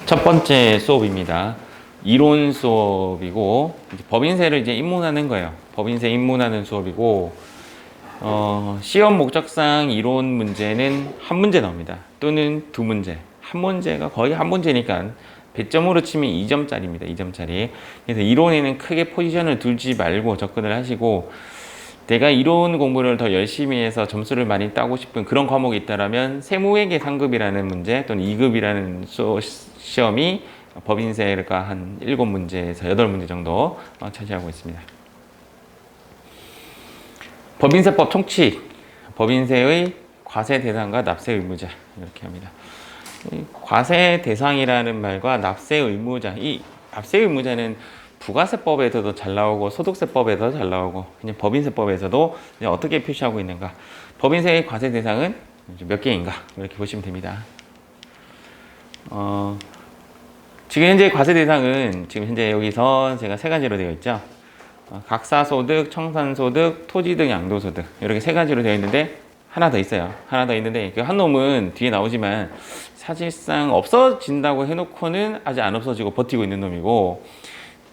첫 번째 수업입니다. 이론 수업이고 법인세를 이제 입문하는 거예요. 법인세 입문하는 수업이고 시험 목적상 이론 문제는 한 문제 나옵니다. 또는 두 문제. 한 문제가 거의 한 문제니까 배점으로 치면 2점짜리입니다. 2점짜리. 그래서 이론에는 크게 포지션을 두지 말고 접근을 하시고, 내가 이론 공부를 더 열심히 해서 점수를 많이 따고 싶은 그런 과목이 있다라면 세무회계 상급이라는 문제 또는 2급이라는 시험이 법인세가 한 7문제에서 8문제 정도 차지하고 있습니다. 법인세법 총칙, 법인세의 과세 대상과 납세 의무자 이렇게 합니다. 과세 대상이라는 말과 납세 의무자, 이 납세 의무자는 부가세법에서도 잘 나오고 소득세법에서도 잘 나오고 그냥 법인세법에서도 어떻게 표시하고 있는가. 법인세의 과세 대상은 몇 개인가 이렇게 보시면 됩니다. 지금 현재 과세 대상은 지금 현재 여기서 제가 세 가지로 되어 있죠. 각사소득, 청산소득, 토지등 양도소득 이렇게 세 가지로 되어 있는데 하나 더 있어요. 하나 더 있는데 그 한 놈은 뒤에 나오지만 사실상 없어진다고 해놓고는 아직 안 없어지고 버티고 있는 놈이고,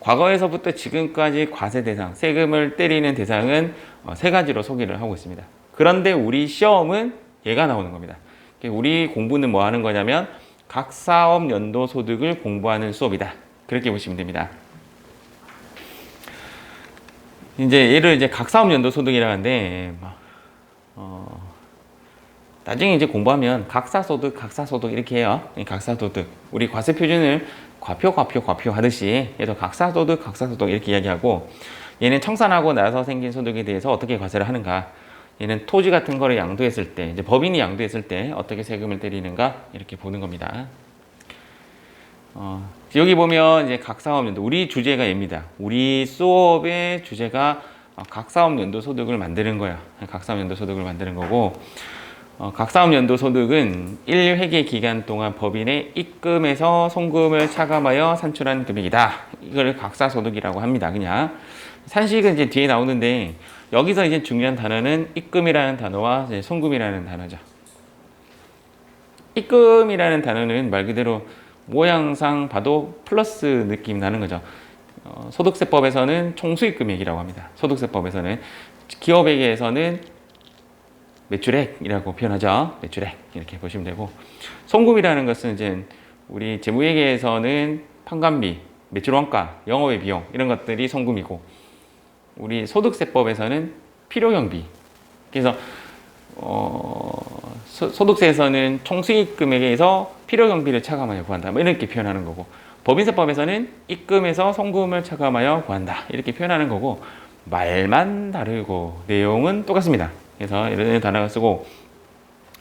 과거에서부터 지금까지 과세 대상, 세금을 때리는 대상은 세 가지로 소개를 하고 있습니다. 그런데 우리 시험은 얘가 나오는 겁니다. 우리 공부는 뭐 하는 거냐면 각 사업 연도 소득을 공부하는 수업이다. 그렇게 보시면 됩니다. 이제 얘를 이제 각 사업 연도 소득이라고 하는데 나중에 이제 공부하면 각사소득 이렇게 해요. 각사소득. 우리 과세 표준을 과표 하듯이 얘도 각사소득 이렇게 이야기하고, 얘는 청산하고 나서 생긴 소득에 대해서 어떻게 과세를 하는가. 얘는 토지 같은 거를 양도했을 때, 이제 법인이 양도했을 때 어떻게 세금을 때리는가 이렇게 보는 겁니다. 여기 보면 이제 각 사업 연도, 우리 주제가 얘입니다. 우리 수업의 주제가 각 사업 연도 소득을 만드는 거야. 각 사업 연도 소득을 만드는 거고, 각 사업 연도 소득은 1회계 기간 동안 법인의 입금에서 송금을 차감하여 산출한 금액이다. 이걸 각사소득이라고 합니다. 그냥 산식은 이제 뒤에 나오는데, 여기서 이제 중요한 단어는 입금이라는 단어와 이제 송금이라는 단어죠. 입금이라는 단어는 말 그대로 모양상 봐도 플러스 느낌 나는 거죠. 소득세법에서는 총수익 금액이라고 합니다. 소득세법에서는. 기업회계에서는 매출액이라고 표현하죠. 매출액 이렇게 보시면 되고, 송금이라는 것은 이제 우리 재무회계에서는 판관비, 매출원가, 영업의 비용 이런 것들이 송금이고, 우리 소득세법에서는 필요경비. 그래서 소득세에서는 총수익 금액에서 필요경비를 차감하여 구한다. 뭐 이렇게 표현하는 거고, 법인세법에서는 입금에서 송금을 차감하여 구한다. 이렇게 표현하는 거고, 말만 다르고 내용은 똑같습니다. 그래서 이런 단어를 쓰고,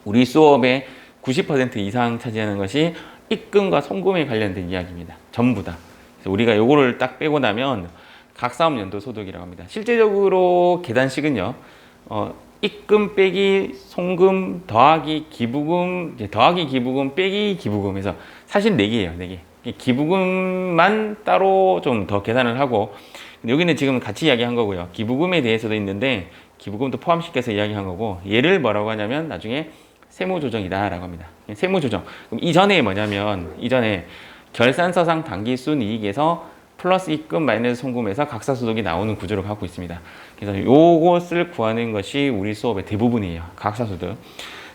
우리 수업의 90% 이상 차지하는 것이 입금과 송금에 관련된 이야기입니다. 전부 다. 그래서 우리가 요거를 딱 빼고 나면 각사업 연도 소득이라고 합니다. 실제적으로 계산식은요, 입금 빼기 송금 더하기 기부금, 더하기 기부금 빼기 기부금에서 사실 4개예요. 4개. 기부금만 따로 좀 더 계산을 하고, 여기는 지금 같이 이야기한 거고요. 기부금에 대해서도 있는데 기부금도 포함시켜서 이야기한 거고, 얘를 뭐라고 하냐면 나중에 세무조정이다라고 합니다. 세무조정. 그럼 이전에 뭐냐면, 이전에 결산서상 당기순이익에서 플러스 입금 마이너스 송금에서 각사소득이 나오는 구조를 갖고 있습니다. 그래서 요것을 구하는 것이 우리 수업의 대부분이에요. 각사소득.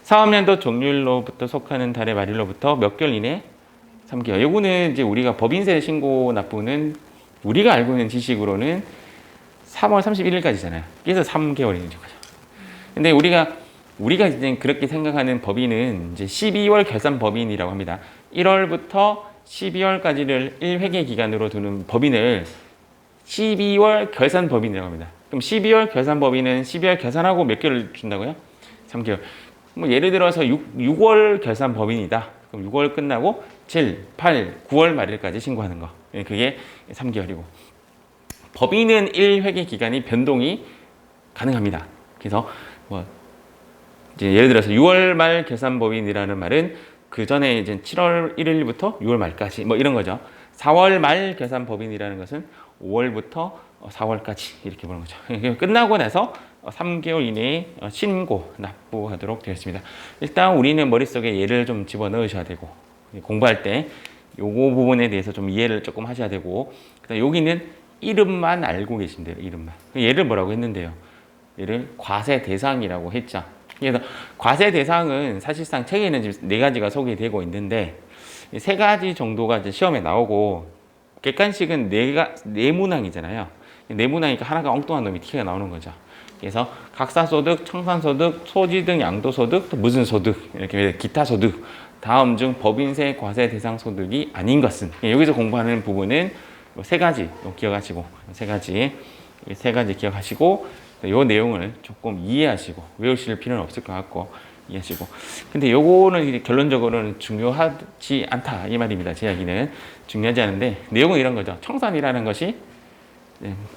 사업연도 종료일로부터 속하는 달의 말일로부터 몇 개월 이내? 3개월. 요거는 이제 우리가 법인세 신고 납부는 우리가 알고 있는 지식으로는 3월 31일까지잖아요. 그래서 3개월인 거죠. 근데 우리가 이제 그렇게 생각하는 법인은 이제 12월 결산 법인이라고 합니다. 1월부터 12월까지를 1회계 기간으로 두는 법인을 12월 결산 법인이라고 합니다. 그럼 12월 결산 법인은 12월 결산하고 몇 개월 준다고요? 3개월. 뭐 예를 들어서 6월 결산 법인이다. 그럼 6월 끝나고 7, 8, 9월 말일까지 신고하는 거. 그게 3개월이고. 법인은 1회계 기간이 변동이 가능합니다. 그래서 뭐 이제 예를 들어서 6월 말 결산 법인이라는 말은 그 전에 이제 7월 1일부터 6월 말까지 뭐 이런 거죠. 4월 말 결산 법인이라는 것은 5월부터 4월까지 이렇게 보는 거죠. 끝나고 나서 3개월 이내에 신고, 납부하도록 되어 있습니다. 일단 우리는 머릿속에 얘를 좀 집어넣으셔야 되고, 공부할 때 요거 부분에 대해서 좀 이해를 조금 하셔야 되고, 그다음 여기는 이름만 알고 계시면 돼요. 이름만. 얘를 뭐라고 했는데요? 얘를 과세 대상이라고 했죠. 그래서 과세 대상은 사실상 책에는 지금 4가지가 소개되고 있는데 3가지 정도가 이제 시험에 나오고, 객관식은 네문항이잖아요. 네문항이니까 하나가 엉뚱한 놈이 티가 나오는 거죠. 그래서 각사소득, 청산소득, 토지 등 양도소득, 또 무슨 소득, 이렇게 기타 소득, 다음 중 법인세 과세 대상 소득이 아닌 것은, 여기서 공부하는 부분은 3가지 기억하시고, 3가지 기억하시고, 이 내용을 조금 이해하시고 외우실 필요는 없을 것 같고 이해하시고. 근데 요거는 결론적으로는 중요하지 않다 이 말입니다. 제 이야기는 중요하지 않은데 내용은 이런 거죠. 청산이라는 것이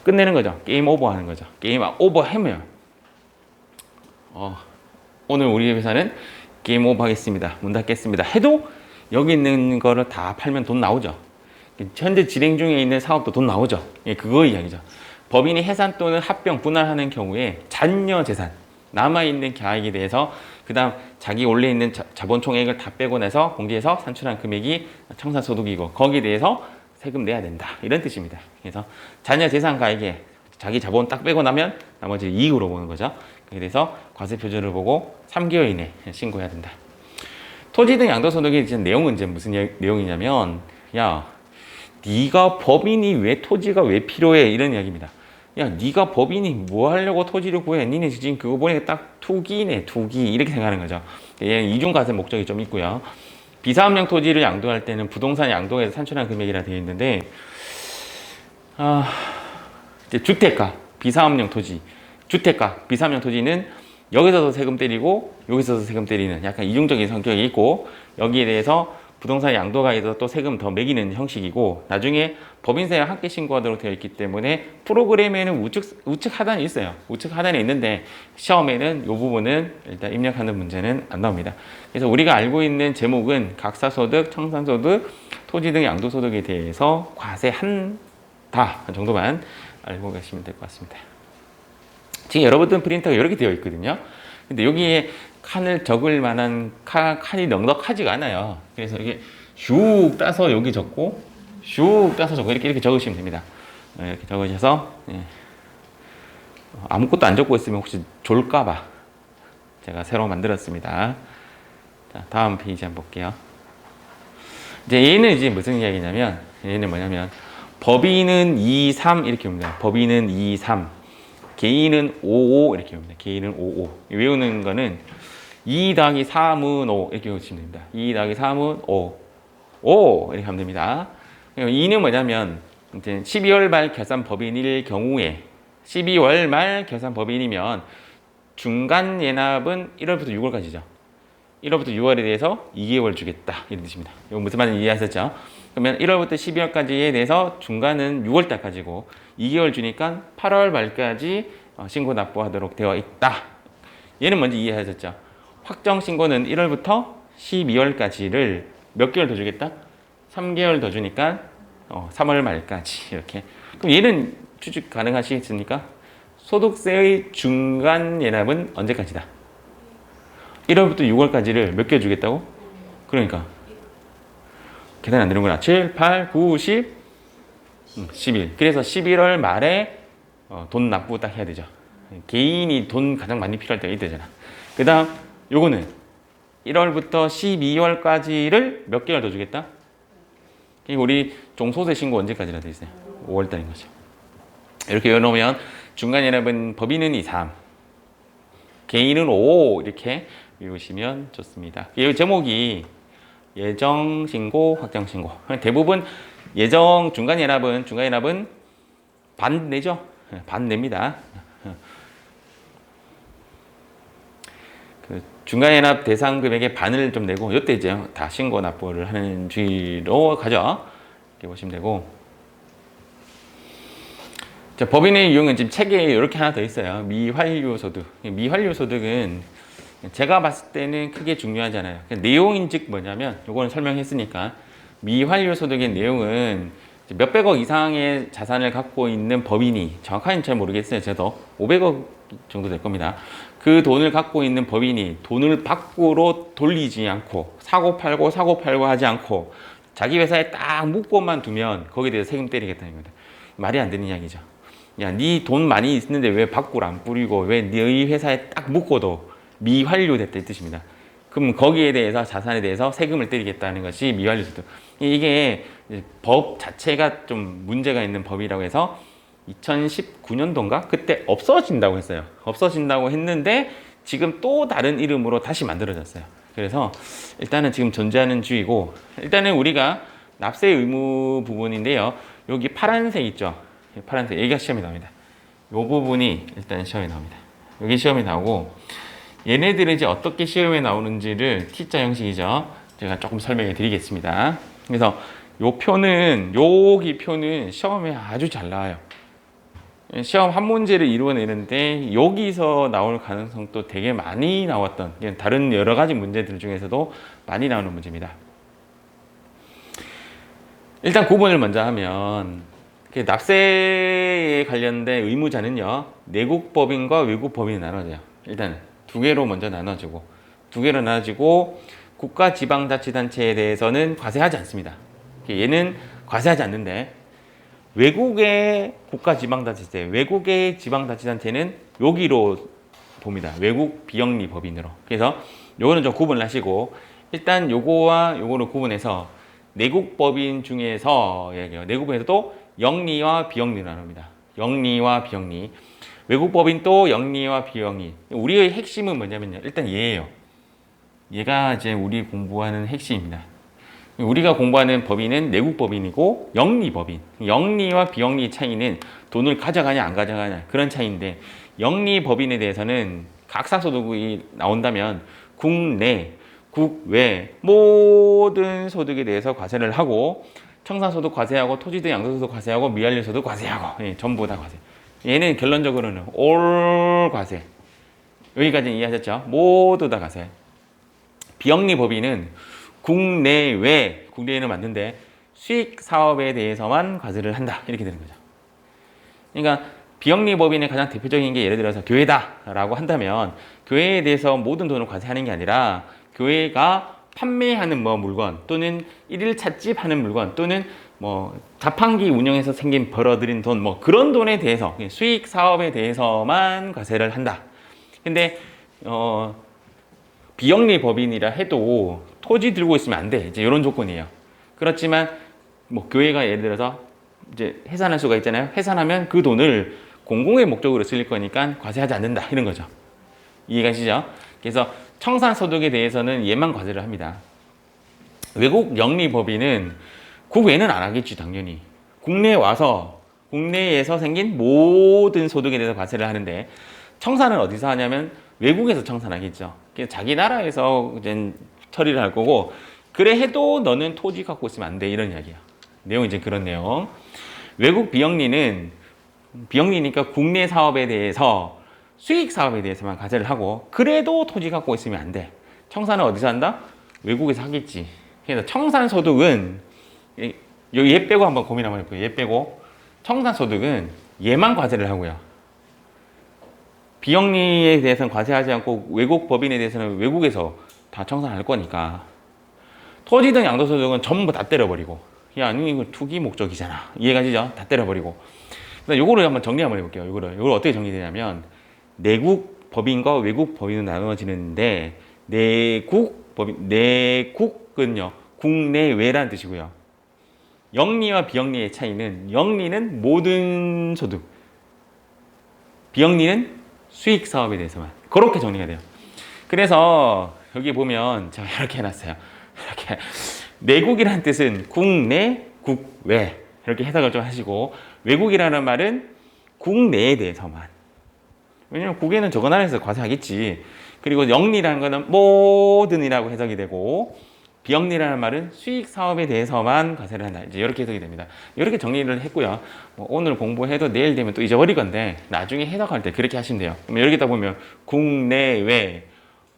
끝내는 거죠. 게임 오버 하는 거죠. 게임 오버 하면 오늘 우리 회사는 게임 오버 하겠습니다. 문 닫겠습니다. 해도 여기 있는 거를 다 팔면 돈 나오죠. 현재 진행 중에 있는 사업도 돈 나오죠. 그거 이야기죠. 법인이 해산 또는 합병, 분할하는 경우에 잔여 재산, 남아있는 계약에 대해서 그 다음 자기 원래 있는 자본 총액을 다 빼고 나서 공제해서 산출한 금액이 청산소득이고 거기에 대해서 세금 내야 된다. 이런 뜻입니다. 그래서 잔여 재산 가액에 자기 자본 딱 빼고 나면 나머지 이익으로 보는 거죠. 거기에 대해서 과세 표준을 보고 3개월 이내 신고해야 된다. 토지 등 양도소득의 내용은 이제 무슨 내용이냐면, 야, 네가 법인이 왜 토지가 왜 필요해? 이런 이야기입니다. 야, 네가 법인이 뭐 하려고 토지를 구해? 니네 지금 그거 보니까 딱 투기네, 투기. 이렇게 생각하는 거죠. 얘는 이중과세 목적이 좀 있고요. 비사업용 토지를 양도할 때는 부동산 양도에서 산출한 금액이라 되어 있는데, 이제 주택가, 비사업용 토지, 주택가, 비사업용 토지는 여기서도 세금 때리고 여기서도 세금 때리는 약간 이중적인 성격이 있고, 여기에 대해서 부동산 양도가에서 또 세금 더 매기는 형식이고, 나중에 법인세와 함께 신고하도록 되어 있기 때문에 프로그램에는 우측 하단이 있어요. 우측 하단에 있는데 시험에는 이 부분은 일단 입력하는 문제는 안 나옵니다. 그래서 우리가 알고 있는 제목은 각사소득, 청산소득, 토지 등 양도소득에 대해서 과세한다 정도만 알고 계시면 될 것 같습니다. 지금 여러분들 프린터가 이렇게 되어 있거든요. 근데 여기에 칸을 적을 만한 칸이 넉넉하지가 않아요. 그래서 이게 슉 따서 여기 적고 슉 따서 적고 이렇게 적으시면 됩니다. 이렇게 적으셔서 아무것도 안 적고 있으면 혹시 졸까봐 제가 새로 만들었습니다. 자, 다음 페이지 한번 볼게요. 이제 얘는 이제 무슨 이야기냐면, 얘는 뭐냐면 법인은 2, 3 이렇게 옵니다. 법인은 2, 3, 개인은 5, 5 이렇게 옵니다. 개인은 5, 5. 외우는 거는 2 더하기 3은 5 이렇게 외우시면 됩니다. 2 더하기 3은 5, 5 이렇게 하면 됩니다. 2는 뭐냐면 이제 12월 말 결산 법인일 경우에 12월 말 결산 법인이면 중간 예납은 1월부터 6월까지죠. 1월부터 6월에 대해서 2개월 주겠다 이런 뜻입니다. 이거 무슨 말인지 이해하셨죠? 그러면 1월부터 12월까지에 대해서 중간은 6월 달까지고 2개월 주니까 8월 말까지 신고 납부하도록 되어 있다. 얘는 먼저 이해하셨죠? 확정 신고는 1월부터 12월까지를 몇 개월 더 주겠다? 3개월 더 주니까 3월 말까지 이렇게. 그럼 얘는 추측 가능하시겠습니까? 소득세의 중간 예납은 언제까지다? 1월부터 6월까지를 몇 개월 주겠다고? 그러니까 계산이 안 되는구나. 7, 8, 9, 10, 11. 그래서 11월 말에 돈 납부 딱 해야 되죠. 개인이 돈 가장 많이 필요할 때가 이때잖아. 그 다음 요거는 1월부터 12월까지를 몇 개월 더 주겠다? 그리고 우리 종소세 신고 언제까지라 돼 있어요? 5월달인 거죠. 이렇게 외워놓으면 중간연합은 법인은 2, 3, 개인은 5 이렇게 외우시면 좋습니다. 이 제목이 예정신고, 확정신고. 대부분 예정 중간연합은 반 내죠? 반 냅니다. 그 중간연합 대상 금액의 반을 좀 내고 이때 이제 다 신고 납부를 하는 주의로 가죠. 이렇게 보시면 되고. 자, 법인의 유형은 지금 책에 이렇게 하나 더 있어요. 미환류소득. 미환류소득은 제가 봤을 때는 크게 중요하지 않아요. 내용인 즉 뭐냐면 요거는 설명했으니까 미환류소득의 내용은 몇백억 이상의 자산을 갖고 있는 법인이, 정확하게는 잘 모르겠어요. 저도 500억 정도 될 겁니다. 그 돈을 갖고 있는 법인이 돈을 밖으로 돌리지 않고 사고 팔고 하지 않고 자기 회사에 딱 묶고만 두면 거기에 대해서 세금 때리겠다는 겁니다. 말이 안 되는 이야기죠. 야, 네 돈 많이 있는데 왜 밖으로 안 뿌리고 왜 네 회사에 딱 묶어도 미환류됐다 이 뜻입니다. 그럼 거기에 대해서 자산에 대해서 세금을 때리겠다는 것이 미환류소득. 이게 법 자체가 좀 문제가 있는 법이라고 해서 2019년도인가 그때 없어진다고 했어요. 없어진다고 했는데 지금 또 다른 이름으로 다시 만들어졌어요. 그래서 일단은 지금 존재하는 주의고, 일단은 우리가 납세 의무 부분인데요. 여기 파란색 있죠? 파란색 여기가 시험에 나옵니다. 이 부분이 일단 시험에 나옵니다. 여기 시험에 나오고, 얘네들은 이제 어떻게 시험에 나오는지를 T자 형식이죠. 제가 조금 설명해 드리겠습니다. 그래서 여기 표는 시험에 아주 잘 나와요. 시험 한 문제를 이루어내는데 여기서 나올 가능성도 되게 많이 나왔던, 다른 여러 가지 문제들 중에서도 많이 나오는 문제입니다. 일단 구분을 먼저 하면, 납세에 관련된 의무자는요, 내국법인과 외국법인이 나눠져요. 일단 두 개로 먼저 나눠지고, 국가지방자치단체에 대해서는 과세하지 않습니다. 얘는 과세하지 않는데, 외국의 국가지방자치단체, 외국의 지방자치단체는 여기로 봅니다. 외국 비영리 법인으로. 그래서 요거는 좀 구분을 하시고, 일단 요거와 요거를 구분해서 내국 법인 중에서 얘기해요. 내국 법인에서도 영리와 비영리를 나눕니다. 영리와 비영리. 외국 법인도 영리와 비영리. 우리의 핵심은 뭐냐면요. 일단 얘예요. 얘가 이제 우리 공부하는 핵심입니다. 우리가 공부하는 법인은 내국 법인이고 영리 법인. 영리와 비영리 차이는 돈을 가져가냐 안 가져가냐 그런 차이인데, 영리 법인에 대해서는 각사소득이 나온다면 국내, 국외 모든 소득에 대해서 과세를 하고, 청산소득 과세하고 토지 등 양도소득 과세하고 미완료소득 과세하고, 전부 다 과세. 얘는 결론적으로는 올 과세. 여기까지 이해하셨죠? 모두 다 과세. 비영리 법인은 국내에는 맞는데 수익 사업에 대해서만 과세를 한다 이렇게 되는 거죠. 그러니까 비영리 법인의 가장 대표적인 게, 예를 들어서 교회다라고 한다면 교회에 대해서 모든 돈을 과세하는 게 아니라 교회가 판매하는 물건, 또는 일일 찻집 하는 물건, 또는 자판기 운영해서 생긴 벌어들인 돈, 그런 돈에 대해서, 수익 사업에 대해서만 과세를 한다. 근데 비영리 법인이라 해도 토지 들고 있으면 안 돼. 이제 이런 조건이에요. 그렇지만 교회가 예를 들어서 이제 해산할 수가 있잖아요. 해산하면 그 돈을 공공의 목적으로 쓸 거니까 과세하지 않는다 이런 거죠. 이해가시죠? 그래서 청산소득에 대해서는 얘만 과세를 합니다. 외국 영리 법인은 국외는 안 하겠지 당연히. 국내에 와서 국내에서 생긴 모든 소득에 대해서 과세를 하는데, 청산은 어디서 하냐면 외국에서 청산하겠죠. 그래서 자기 나라에서 이제 처리를 할 거고, 그래 해도 너는 토지 갖고 있으면 안 돼 이런 이야기야. 내용이 이제 그런 내용. 외국 비영리니까 국내 사업에 대해서, 수익 사업에 대해서만 과세를 하고, 그래도 토지 갖고 있으면 안 돼. 청산은 어디서 한다? 외국에서 하겠지. 그래서 청산소득은 얘 빼고 한번 고민 한번 해볼게요. 얘 빼고 청산소득은 얘만 과세를 하고요. 비영리에 대해서는 과세하지 않고 외국 법인에 대해서는 외국에서 다 청산할 거니까, 토지 등 양도소득은 전부 다 때려버리고, 아니 이거 투기 목적이잖아. 이해가시죠? 다 때려버리고. 요거를 한번 정리 한번 해볼게요. 요거를 어떻게 정리되냐면, 내국 법인과 외국 법인으로 나눠지는데, 내국은요 국내외라는 뜻이고요. 영리와 비영리의 차이는, 영리는 모든 소득, 비영리는 수익 사업에 대해서만. 그렇게 정리가 돼요. 그래서 여기 보면 제가 이렇게 해놨어요. 이렇게 내국이라는 뜻은 국내, 국외 이렇게 해석을 좀 하시고, 외국이라는 말은 국내에 대해서만. 왜냐면 국외는 저거 나라에서 과세하겠지. 그리고 영리라는 거는 모든이라고 해석이 되고, 비영리라는 말은 수익 사업에 대해서만 과세를 한다. 이제 이렇게 해석이 됩니다. 이렇게 정리를 했고요. 오늘 공부해도 내일 되면 또 잊어버릴 건데, 나중에 해석할 때 그렇게 하시면 돼요. 그럼 이렇게 딱 보면 국내외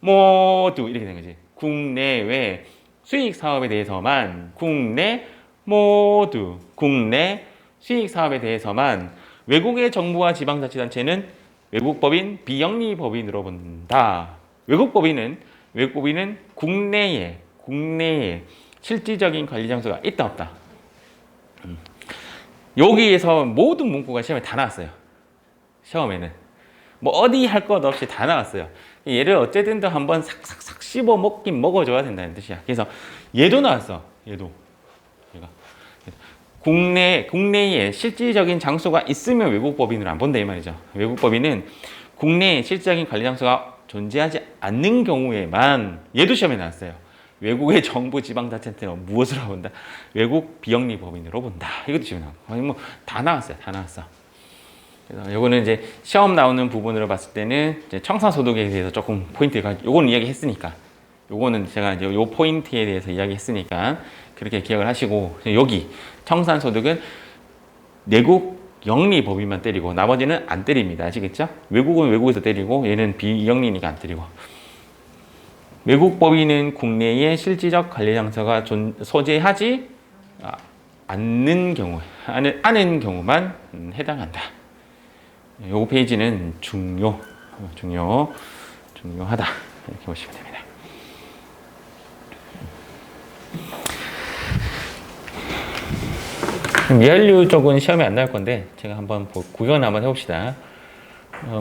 모두 이렇게 된 거지. 국내외 수익 사업에 대해서만, 국내 모두, 국내 수익 사업에 대해서만. 외국의 정부와 지방자치단체는 외국법인, 비영리 법인으로 본다. 외국법인은 국내에 실질적인 관리 장소가 있다 없다. 여기에서 모든 문구가 시험에 다 나왔어요. 시험에는 뭐 어디 할 것 없이 다 나왔어요. 얘를 어쨌든 더 한번 삭삭삭 씹어 먹긴 먹어줘야 된다는 뜻이야. 그래서 얘도 나왔어. 얘도 얘가 국내에 실질적인 장소가 있으면 외국 법인을 안 본다 이 말이죠. 외국 법인은 국내에 실질적인 관리 장소가 존재하지 않는 경우에만 얘도 시험에 나왔어요. 외국의 정부 지방자치단체는 무엇으로 본다? 외국 비영리 법인으로 본다. 이것도 지금 나오고 아니 뭐 다 나왔어요. 다 나왔어. 그래서 요거는 이제 시험 나오는 부분으로 봤을 때는 이제 청산소득에 대해서 조금 포인트가 요거는 이야기했으니까 요거는 제가 이제 요 포인트에 대해서 이야기했으니까 그렇게 기억을 하시고 여기 청산소득은 내국 영리 법인만 때리고 나머지는 안 때립니다. 아시겠죠? 외국은 외국에서 때리고 얘는 비영리니까 안 때리고 외국 법인은 국내에 실질적 관리 장소가 소재하지 않는 경우, 않은 경우만 해당한다. 요 페이지는 중요하다. 이렇게 보시면 됩니다. 미환류 쪽은 시험에 안 나올 건데 제가 한번 구경 한번 해봅시다.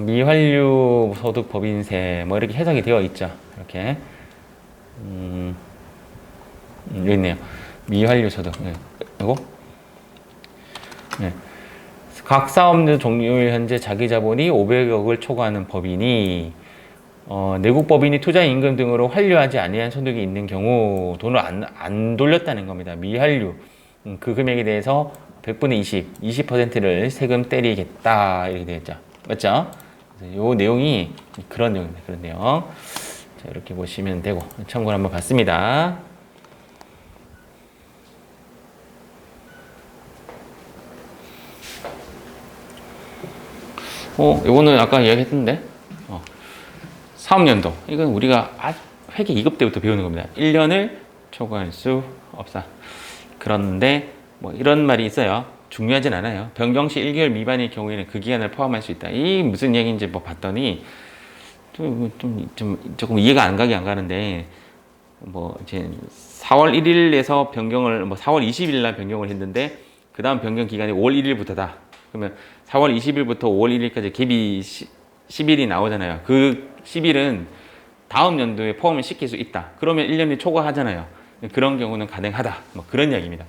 미환류 소득 법인세 뭐 이렇게 해석이 되어 있죠. 이렇게 여기 있네요. 미환류 소득. 네. 이거 네. 각 사업의 종류율 현재 자기 자본이 500억을 초과하는 법인이 내국 법인이 투자 임금 등으로 환류하지 아니한 소득이 있는 경우 돈을 안 돌렸다는 겁니다. 미환류 그 금액에 대해서 100분의 20%를 세금 때리겠다 이렇게 되어 있죠. 맞죠? 이 내용이 그런 내용입니다. 그런 내용. 자, 이렇게 보시면 되고 참고를 한번 봤습니다. 요거는 아까 이야기했는데 사업연도 이건 우리가 회계 2급 때부터 배우는 겁니다. 1년을 초과할 수 없다. 그런데 뭐 이런 말이 있어요. 중요하진 않아요. 변경 시 1개월 미만일 경우에는 그 기간을 포함할 수 있다. 이 무슨 얘기인지 뭐 봤더니 조금 이해가 안 가는데 뭐 이제 4월 1일에서 변경을 뭐 4월 20일 날 변경을 했는데 그 다음 변경 기간이 5월 1일부터다. 그러면 4월 20일부터 5월 1일까지 갭이 10일이 나오잖아요. 그 10일은 다음 연도에 포함을 시킬 수 있다. 그러면 1년이 초과하잖아요. 그런 경우는 가능하다. 뭐 그런 이야기입니다.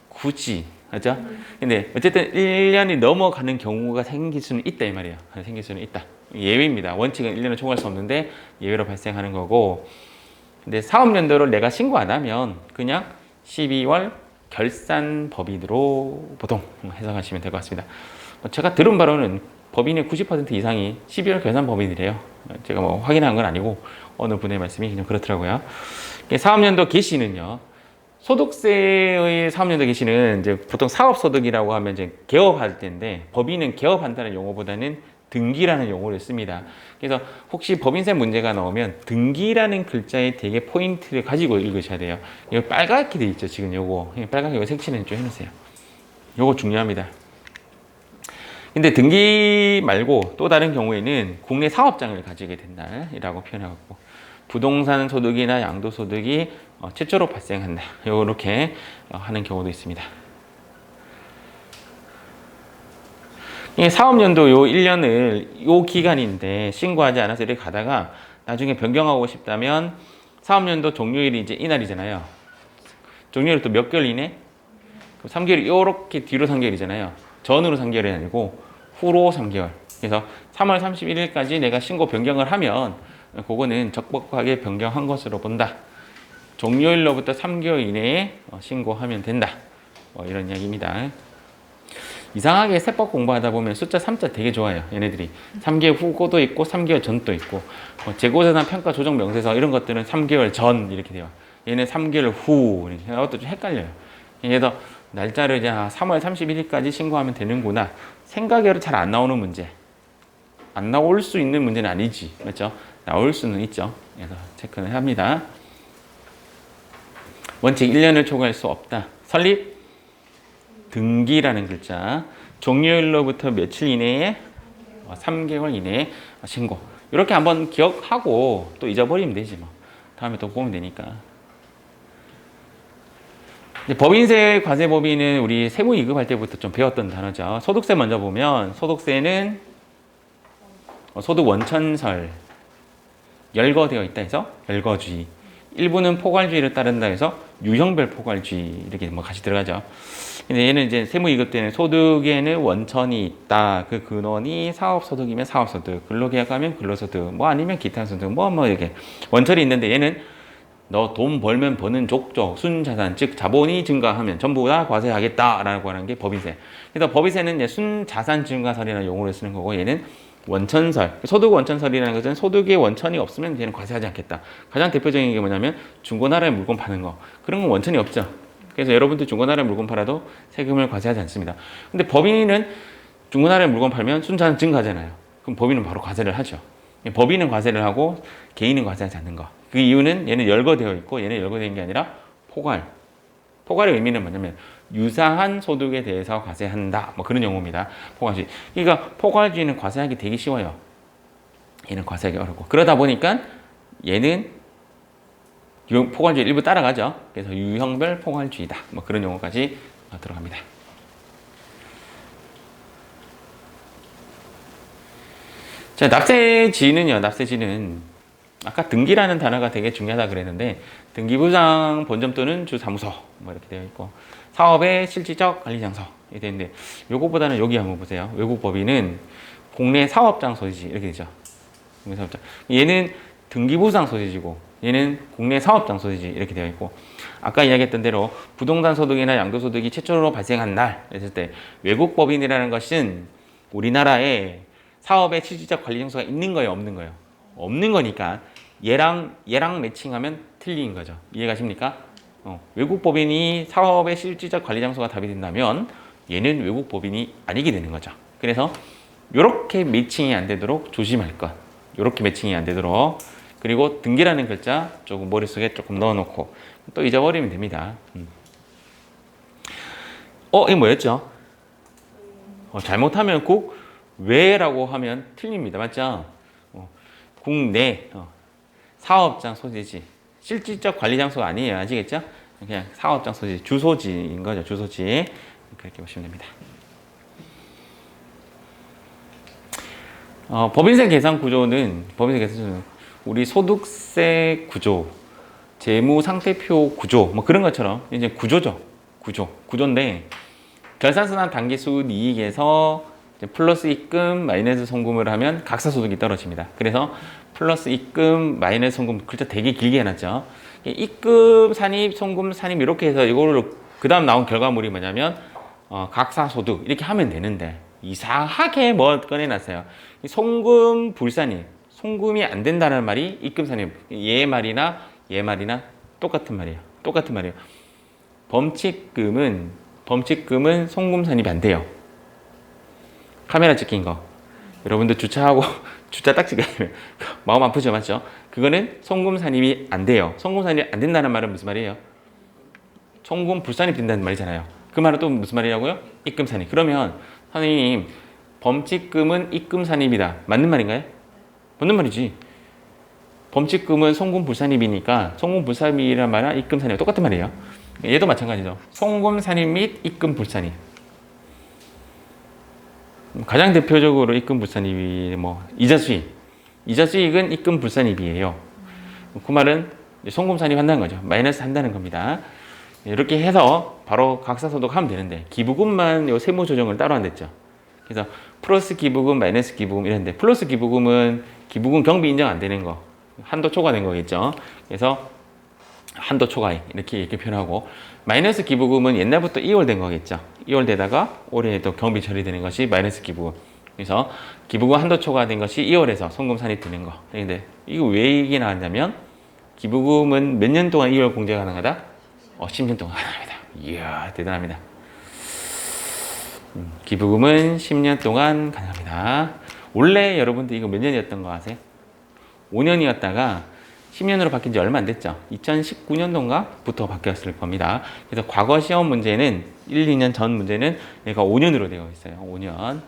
굳이 맞죠? 근데 어쨌든 1년이 넘어가는 경우가 생길 수는 있다 이 말이에요. 생길 수는 있다. 예외입니다. 원칙은 1년을 초과할 수 없는데 예외로 발생하는 거고. 근데 사업연도를 내가 신고 안 하면 그냥 12월 결산 법인으로 보통 해석하시면 될 것 같습니다. 제가 들은 바로는 법인의 90% 이상이 12월 결산 법인이래요. 제가 뭐 확인한 건 아니고 어느 분의 말씀이 그냥 그렇더라고요. 사업연도 개시는요. 소득세의 사업연도 개시는 이제 보통 사업소득이라고 하면 이제 개업할 때인데 법인은 개업한다는 용어보다는 등기라는 용어를 씁니다. 그래서 혹시 법인세 문제가 나오면 등기라는 글자에 되게 포인트를 가지고 읽으셔야 돼요. 이거 빨갛게 돼 있죠. 지금 요거 빨갛게 이거 색칠은 좀 해놓으세요. 요거 중요합니다. 근데 등기 말고 또 다른 경우에는 국내 사업장을 가지게 된다라고 표현하고 부동산 소득이나 양도소득이 최초로 발생한다. 이렇게 하는 경우도 있습니다. 사업연도 요 1년을 요 기간인데 신고하지 않아서 이렇게 가다가 나중에 변경하고 싶다면 사업연도 종료일이 이제 이날이잖아요. 종료일이 또 몇 개월 이내? 3개월 이렇게 뒤로 3개월이잖아요. 전으로 3개월이 아니고 후로 3개월. 그래서 3월 31일까지 내가 신고 변경을 하면 그거는 적법하게 변경한 것으로 본다. 종료일로부터 3개월 이내에 신고하면 된다. 이런 이야기입니다. 이상하게 세법 공부하다 보면 숫자 3자 되게 좋아요. 얘네들이 3개월 후고도 있고 3개월 전도 있고 재고자산 평가 조정 명세서 이런 것들은 3개월 전 이렇게 돼요. 얘는 3개월 후 이것도 좀 헷갈려요. 그래서 날짜를 이제 3월 31일까지 신고하면 되는구나 생각으로 잘 안 나오는 문제. 안 나올 수 있는 문제는 아니지. 맞죠? 나올 수는 있죠. 그래서 체크를 합니다. 원칙 1년을 초과할 수 없다. 설립 등기라는 글자. 종료일로부터 며칠 이내에 3개월 이내에 신고. 이렇게 한번 기억하고 또 잊어버리면 되지 뭐. 다음에 또 보면 되니까. 법인세 과세법인은 우리 세무이급할 때부터 좀 배웠던 단어죠. 소득세 먼저 보면 소득세는 소득 원천설 열거되어 있다 해서 열거주의, 일부는 포괄주의를 따른다 해서 유형별 포괄주의 이렇게 뭐 같이 들어가죠. 근데 얘는 이제 세무이급 때는 소득에는 원천이 있다. 그 근원이 사업소득이면 사업소득, 근로계약하면 근로소득, 뭐 아니면 기타 소득, 뭐 이렇게 원천이 있는데 얘는 너 돈 벌면 버는 족족 순자산, 즉 자본이 증가하면 전부 다 과세하겠다라고 하는 게 법인세. 그래서 법인세는 이제 순자산 증가설이라는 용어를 쓰는 거고 얘는 원천설, 소득 원천설이라는 것은 소득의 원천이 없으면 얘는 과세하지 않겠다. 가장 대표적인 게 뭐냐면 중고나라에 물건 파는 거. 그런 건 원천이 없죠. 그래서 여러분들 중고나라에 물건 팔아도 세금을 과세하지 않습니다. 근데 법인은 중고나라에 물건 팔면 순자산 증가하잖아요. 그럼 법인은 바로 과세를 하죠. 법인은 과세를 하고 개인은 과세하지 않는 거. 그 이유는 얘는 열거되어 있고 얘는 열거된 게 아니라 포괄. 포괄의 의미는 뭐냐면 유사한 소득에 대해서 과세한다. 뭐 그런 용어입니다. 포괄주의. 그러니까 포괄주의는 과세하기 되게 쉬워요. 얘는 과세하기 어렵고. 그러다 보니까 얘는 포괄주의 일부 따라가죠. 그래서 유형별 포괄주의다. 뭐 그런 용어까지 들어갑니다. 자, 납세지는요. 납세지는 아까 등기라는 단어가 되게 중요하다 그랬는데 등기부장 본점 또는 주사무소 뭐 이렇게 되어 있고 사업의 실질적 관리장소 이렇게 되는데 요거보다는 여기 한번 보세요. 외국 법인은 국내 사업장 소지지 이렇게 되죠. 국내 사업장. 얘는 등기부장 소지지고 얘는 국내 사업장 소지지 이렇게 되어 있고 아까 이야기했던 대로 부동산 소득이나 양도소득이 최초로 발생한 날 했을 때 외국 법인이라는 것은 우리나라에 사업의 실질적 관리 장소가 있는 거예요, 없는 거예요? 없는 거니까 얘랑 매칭하면 틀린 거죠. 이해가십니까? 외국 법인이 사업의 실질적 관리 장소가 답이 된다면 얘는 외국 법인이 아니게 되는 거죠. 그래서 이렇게 매칭이 안 되도록 조심할 것. 이렇게 매칭이 안 되도록. 그리고 등기라는 글자 조금 머릿속에 조금 넣어놓고 또 잊어버리면 됩니다. 이게 뭐였죠? 잘못하면 국외라고 하면 틀립니다. 맞죠? 국내 사업장 소지지 실질적 관리 장소가 아니에요. 아시겠죠? 그냥 사업장 소지지 주소지인 거죠. 주소지 그렇게 보시면 됩니다. 법인세 계산 구조는 우리 소득세 구조, 재무상태표 구조 뭐 그런 것처럼 이제 구조죠. 구조인데 결산선한 당기순 이익에서 플러스 입금 마이너스 송금을 하면 각사소득이 떨어집니다. 그래서 플러스 입금 마이너스 송금 글자 되게 길게 해놨죠. 입금 산입 송금 산입 이렇게 해서 이거를 그 다음 나온 결과물이 뭐냐면 각사소득 이렇게 하면 되는데 이상하게 뭐 꺼내놨어요. 송금 불산입 송금이 안 된다는 말이 입금 산입 얘 말이나 똑같은 말이에요. 범칙금은 송금 산입이 안 돼요. 카메라 찍힌 거. 여러분들 주차하고 주차 딱지가 마음 아프죠, 맞죠? 그거는 송금 산입이 안 돼요. 송금 산입이 안 된다는 말은 무슨 말이에요? 송금 불산입 된다는 말이잖아요. 그 말은 또 무슨 말이라고요? 입금 산입. 그러면 선생님 범칙금은 입금 산입이다. 맞는 말인가요? 맞는 말이지. 범칙금은 송금 불산입이니까 송금 불산입이란 말은 입금 산입 똑같은 말이에요. 얘도 마찬가지죠. 송금 산입 및 입금 불산입. 가장 대표적으로 입금 불산입이 뭐 이자 수익은 입금 불산입이에요. 그 말은 송금 산입한다는 거죠. 마이너스 한다는 겁니다. 이렇게 해서 바로 각사소득 하면 되는데 기부금만 요 세무 조정을 따로 안 됐죠. 그래서 플러스 기부금, 마이너스 기부금 이랬는데 플러스 기부금은 기부금 경비 인정 안 되는 거 한도 초과된 거겠죠. 그래서 한도 초과액 이렇게 표현하고 마이너스 기부금은 옛날부터 2월 된 거겠죠. 2월 되다가 올해도 경비 처리되는 것이 마이너스 기부금. 그래서 기부금 한도 초과된 것이 2월에서 송금 산입되는 거. 근데 이거 왜 얘기 나왔냐면 기부금은 몇 년 동안 2월 공제 가능하다? 10년 동안 가능합니다. 이야 대단합니다. 기부금은 10년 동안 가능합니다. 원래 여러분들 이거 몇 년이었던 거 아세요? 5년이었다가 10년으로 바뀐 지 얼마 안 됐죠. 2019년도인가부터 바뀌었을 겁니다. 그래서 과거 시험 문제는 1, 2년 전 문제는 얘가 5년으로 되어 있어요. 5년.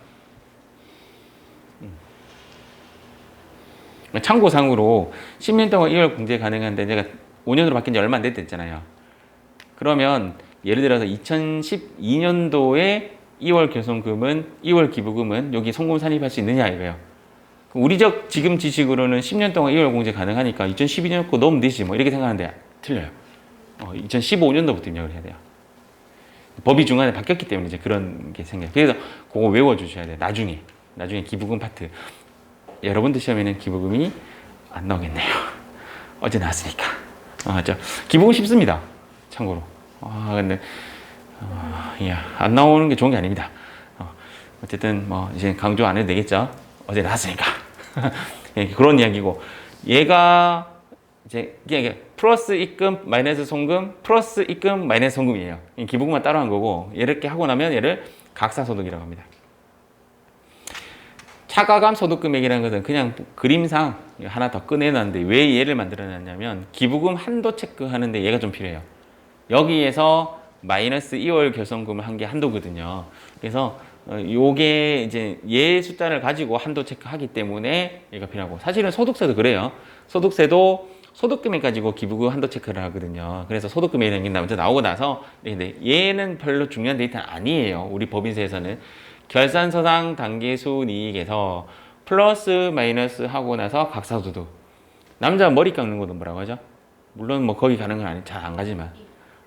참고상으로 10년 동안 2월 공제 가능한데 제가 5년으로 바뀐 지 얼마 안 됐잖아요. 그러면 예를 들어서 2012년도에 2월 결손금은 2월 기부금은 여기 송금 산입할 수 있느냐 이거예요. 우리적 지금 지식으로는 10년 동안 2월 공제 가능하니까 2012년 거 넣으면 되지 뭐 이렇게 생각하는데 틀려요. 2015년도부터 입력을 해야 돼요. 법이 중간에 바뀌었기 때문에 이제 그런 게 생겨요. 그래서 그거 외워주셔야 돼요. 나중에 기부금 파트. 여러분들 시험에는 기부금이 안 나오겠네요. 어제 나왔으니까. 기부금 쉽습니다. 참고로. 근데 안 나오는 게 좋은 게 아닙니다. 어쨌든 뭐 이제 강조 안 해도 되겠죠. 어제 나왔으니까. 그런 이야기고, 얘가 이제 이게 플러스 입금 마이너스 송금 플러스 입금 마이너스 송금이에요. 기부금만 따로 한 거고, 이렇게 하고 나면 얘를 각사소득이라고 합니다. 차가감 소득금액이라는 것은 그냥 그림상 하나 더 꺼내놨는데 왜 얘를 만들어놨냐면 기부금 한도 체크하는데 얘가 좀 필요해요. 여기에서 마이너스 2월 결손금을 한 게 한도거든요. 그래서 요게 이제 얘 숫자를 가지고 한도 체크하기 때문에 얘가 필요하고, 사실은 소득세도 그래요. 소득세도 소득금액 가지고 기부금 한도 체크를 하거든요. 그래서 소득금액이 먼저 나오고 나서, 근데 얘는 별로 중요한 데이터는 아니에요. 우리 법인세에서는 결산서상 단계순이익에서 플러스 마이너스 하고 나서 각사소득. 남자 머리 깎는 것도 뭐라고 하죠? 물론 뭐 거기 가는 건 아니, 잘 안 가지만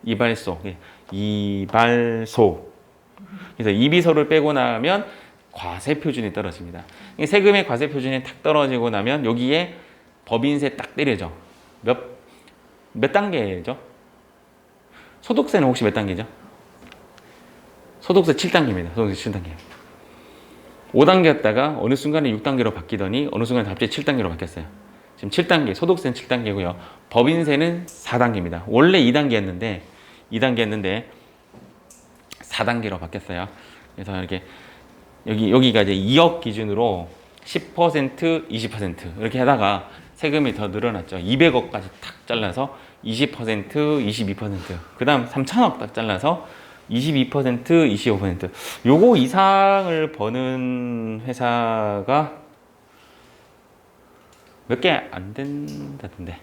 이발소. 그래서 이비소를 빼고 나면 과세 표준이 떨어집니다. 세금의 과세 표준이 탁 떨어지고 나면 여기에 법인세 딱 때려져. 몇 단계죠? 소득세는 혹시 몇 단계죠? 소득세 7단계입니다. 소득세 7단계. 5단계였다가 어느 순간에 6단계로 바뀌더니 어느 순간에 갑자기 7단계로 바뀌었어요. 지금 7단계, 소득세는 7단계고요. 법인세는 4단계입니다. 원래 2단계였는데 4단계로 바뀌었어요. 그래서 이렇게 여기가 이제 2억 기준으로 10%, 20% 이렇게 하다가 세금이 더 늘어났죠. 200억까지 탁 잘라서 20%, 22%. 그 다음 3천억 딱 잘라서 22%, 25%. 요거 이상을 버는 회사가 몇 개 안 된다던데.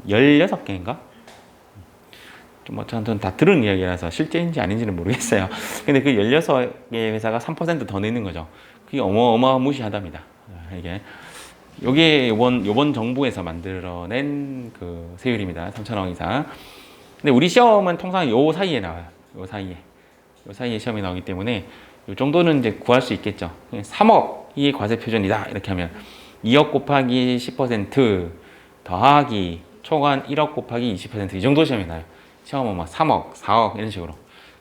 16개인가? 뭐 저한테는 다 들은 이야기라서 실제인지 아닌지는 모르겠어요. 근데 그 16개 회사가 3% 더 내는 거죠. 그게 어마무시하답니다. 이게 요번 정부에서 만들어낸 그 세율입니다. 3천억 이상. 근데 우리 시험은 통상 요 사이에 나와요. 요 사이에 시험이 나오기 때문에 요 정도는 이제 구할 수 있겠죠. 3억이 과세 표준이다. 이렇게 하면 2억 곱하기 10% 더하기 초과 1억 곱하기 20% 이 정도 시험이 나요. 시험은 막 3억, 4억 이런 식으로.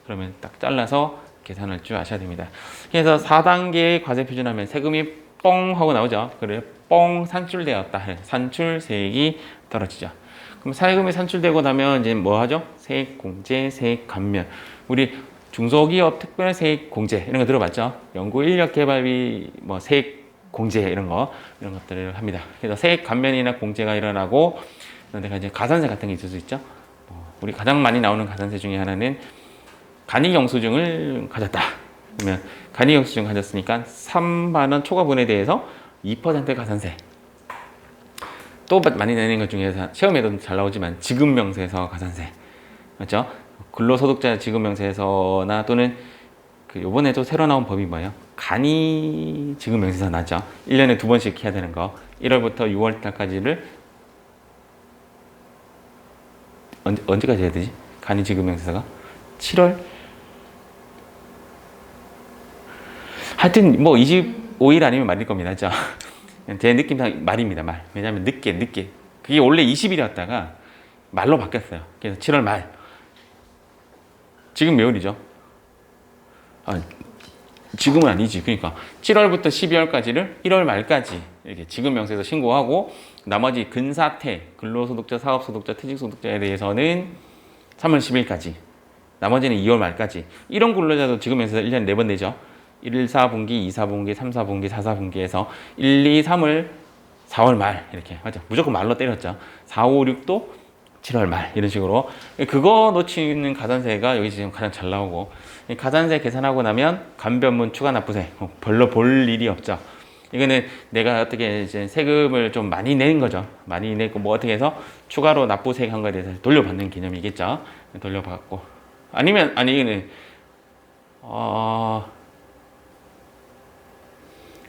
그러면 딱 잘라서 계산할 줄 아셔야 됩니다. 그래서 4단계 과세 표준하면 세금이 뻥 하고 나오죠. 그래 뻥 산출되었다. 산출세액이 떨어지죠. 그럼 세금이 산출되고 나면 이제 뭐 하죠? 세액공제, 세액감면. 우리 중소기업 특별세액공제 이런 거 들어봤죠? 연구인력개발비, 뭐 세액공제 이런 것들을 합니다. 그래서 세액감면이나 공제가 일어나고, 그런데 이제 가산세 같은 게 있을 수 있죠. 우리 가장 많이 나오는 가산세 중에 하나는 간이영수증을 가졌다. 그러면 간이영수증 가졌으니까 3만 원 초과분에 대해서 2% 가산세. 또 많이 내는 것 중에서 시험에도 잘 나오지만 지급명세서 가산세, 맞죠? 근로소득자 지급명세서나 또는 그 요번에도 새로 나온 법이 뭐예요? 간이 지급명세서 나죠. 1년에 2번씩 해야 되는 거. 1월부터 6월 달까지를 언제까지 해야 되지? 간이 지급명세서가 7월? 하여튼 뭐 25일 아니면 말일 겁니다. 맞죠? 제 느낌상 말입니다. 말. 왜냐하면 늦게. 그게 원래 20일이었다가 말로 바뀌었어요. 그래서 7월 말. 지금 몇 월이죠? 지금은 아니지. 그러니까 7월부터 12월까지를 1월 말까지 이렇게 지급명세서 신고하고, 나머지 근사태, 근로소득자, 사업소득자, 퇴직소득자에 대해서는 3월 10일까지, 나머지는 2월 말까지. 이런 근로자도 지급명세서 1년에 4번 내죠. 1, 4분기, 2, 4분기, 3, 4분기, 4, 4분기에서 1, 2, 3을 4월 말 이렇게 맞죠. 무조건 말로 때렸죠. 4, 5, 6도 7월 말 이런 식으로. 그거 놓치는 가산세가 여기 지금 가장 잘 나오고, 가산세 계산하고 나면 간변문 추가납부세 별로 볼 일이 없죠. 이거는 내가 어떻게 이제 세금을 좀 많이 낸 거죠. 많이 내고 뭐 어떻게 해서 추가로 납부세액 한 거에 대해서 돌려받는 개념이겠죠. 돌려받고 아니면 이거는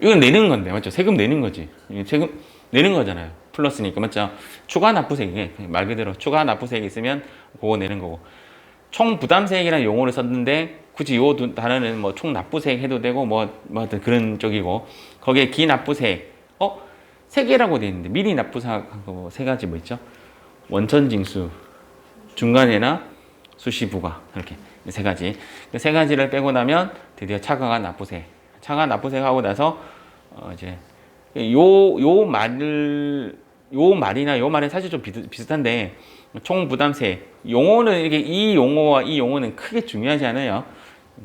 이건 내는 건데 맞죠? 세금 내는 거지. 세금 내는 거잖아요. 플러스니까 맞죠? 추가 납부세액이 말 그대로 추가 납부세액이 있으면 그거 내는 거고 총 부담세액이라는 용어를 썼는데 굳이 요 단어는 뭐 총 납부세액 해도 되고 뭐 하여튼 그런 쪽이고 거기에 기납부세액 세 개라고 돼 있는데 미리 납부한 거 세 가지 뭐 있죠? 원천징수, 중간에나 수시부과 이렇게 세 가지 그 세 가지를 빼고 나면 드디어 차가간 납부세액 차가간 납부세액 하고 나서 이제 요 말이나 요 말은 사실 좀 비슷한데 총 부담세 용어는 이렇게 이 용어와 이 용어는 크게 중요하지 않아요.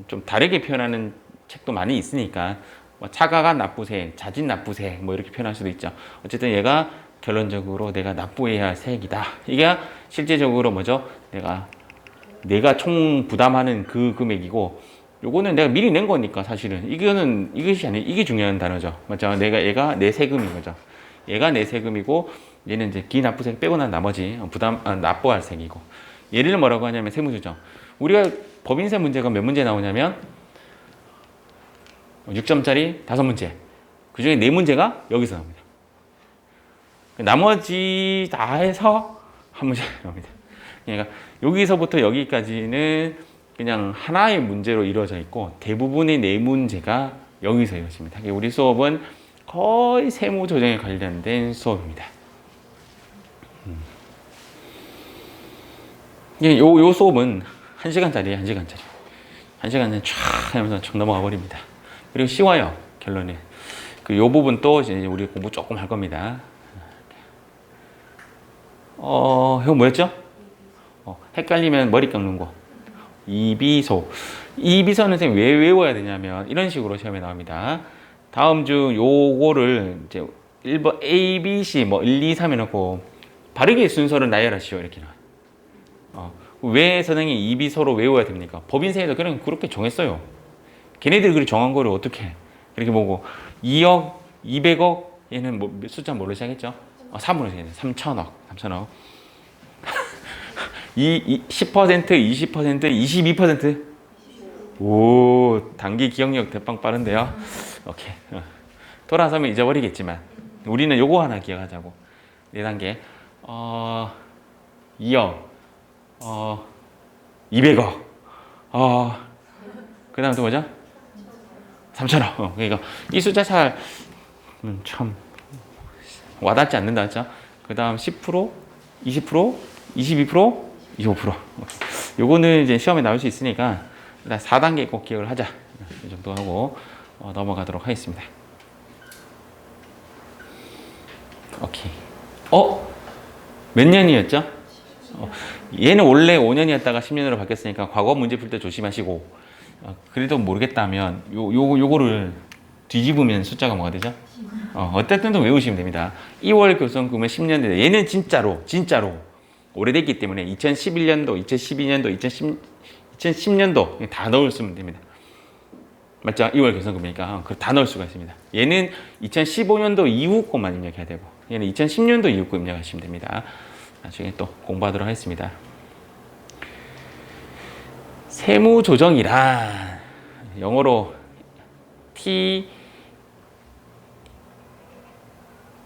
좀 다르게 표현하는 책도 많이 있으니까 뭐 차가간 납부세, 자진 납부세 뭐 이렇게 표현할 수도 있죠. 어쨌든 얘가 결론적으로 내가 납부해야 할 세액이다. 이게 실제적으로 뭐죠? 내가 총 부담하는 그 금액이고 요거는 내가 미리 낸 거니까 사실은 이것이 아니 이게 중요한 단어죠. 맞죠? 얘가 내 세금인 거죠. 얘가 내 세금이고 얘는 이제 기납부세액 빼고 난 나머지 납부할 세액이고 얘를 뭐라고 하냐면 세무조정. 우리가 법인세 문제가 몇 문제 나오냐면 6점짜리 5문제. 그 중에 4문제가 여기서 나옵니다. 나머지 다 해서 한 문제 나옵니다. 그러니까 여기서부터 여기까지는 그냥 하나의 문제로 이루어져 있고 대부분의 4문제가 여기서 이루어집니다. 우리 수업은 거의 세무조정에 관련된 수업입니다. 요 수업은 1시간짜리예요. 1시간짜리. 1시간은 쫙 하면서 쭉 넘어가 버립니다. 그리고 쉬워요. 결론이. 요 부분 또 이제 우리 공부 조금 할 겁니다. 이거 뭐였죠? 헷갈리면 머리 깎는 거. 이비소. 이비소는 선생님 왜 외워야 되냐면 이런 식으로 시험에 나옵니다. 다음 중 요거를 이제 1번 A, B, C 뭐 1, 2, 3 해놓고 바르게 순서를 나열하시오 이렇게 나와요. 왜 선생님 이비소로 외워야 됩니까? 법인세에도 그냥 그렇게 정했어요. 걔네들이 그렇게 정한 거를 어떻게 이렇게 보고 2억, 200억 얘는 뭐 숫자 뭘로 시작했죠? 3으로 시작했어요. 3천억. 10%, 20%, 22%? 오, 단기 기억력 대빵 빠른데요? 오케이. 돌아서면 잊어버리겠지만, 우리는 요거 하나 기억하자고. 4단계. 2억, 200억, 그 다음 또 뭐죠? 3천억. 그러니까 이 숫자 잘, 참, 와닿지 않는다, 했죠? 그 다음 10%, 20%, 22%, 25%. 요거는 이제 시험에 나올 수 있으니까 일단 4단계 꼭 기억을 하자. 이 정도 하고 넘어가도록 하겠습니다. 오케이. 몇 년이었죠? 얘는 원래 5년이었다가 10년으로 바뀌었으니까 과거 문제 풀 때 조심하시고 그래도 모르겠다면 요거를 뒤집으면 숫자가 뭐가 되죠? 어쨌든 좀 외우시면 됩니다. 2월 교선금은 10년 대 얘는 진짜로 오래됐기 때문에 2011년도, 2012년도, 2010년도 다 넣으시면 됩니다. 맞죠? 2월 교선금이니까 다 넣을 수가 있습니다. 얘는 2015년도 이후 것만 입력해야 되고 얘는 2010년도 이후 거 입력하시면 됩니다. 나중에 또 공부하도록 하겠습니다. 세무조정이란 영어로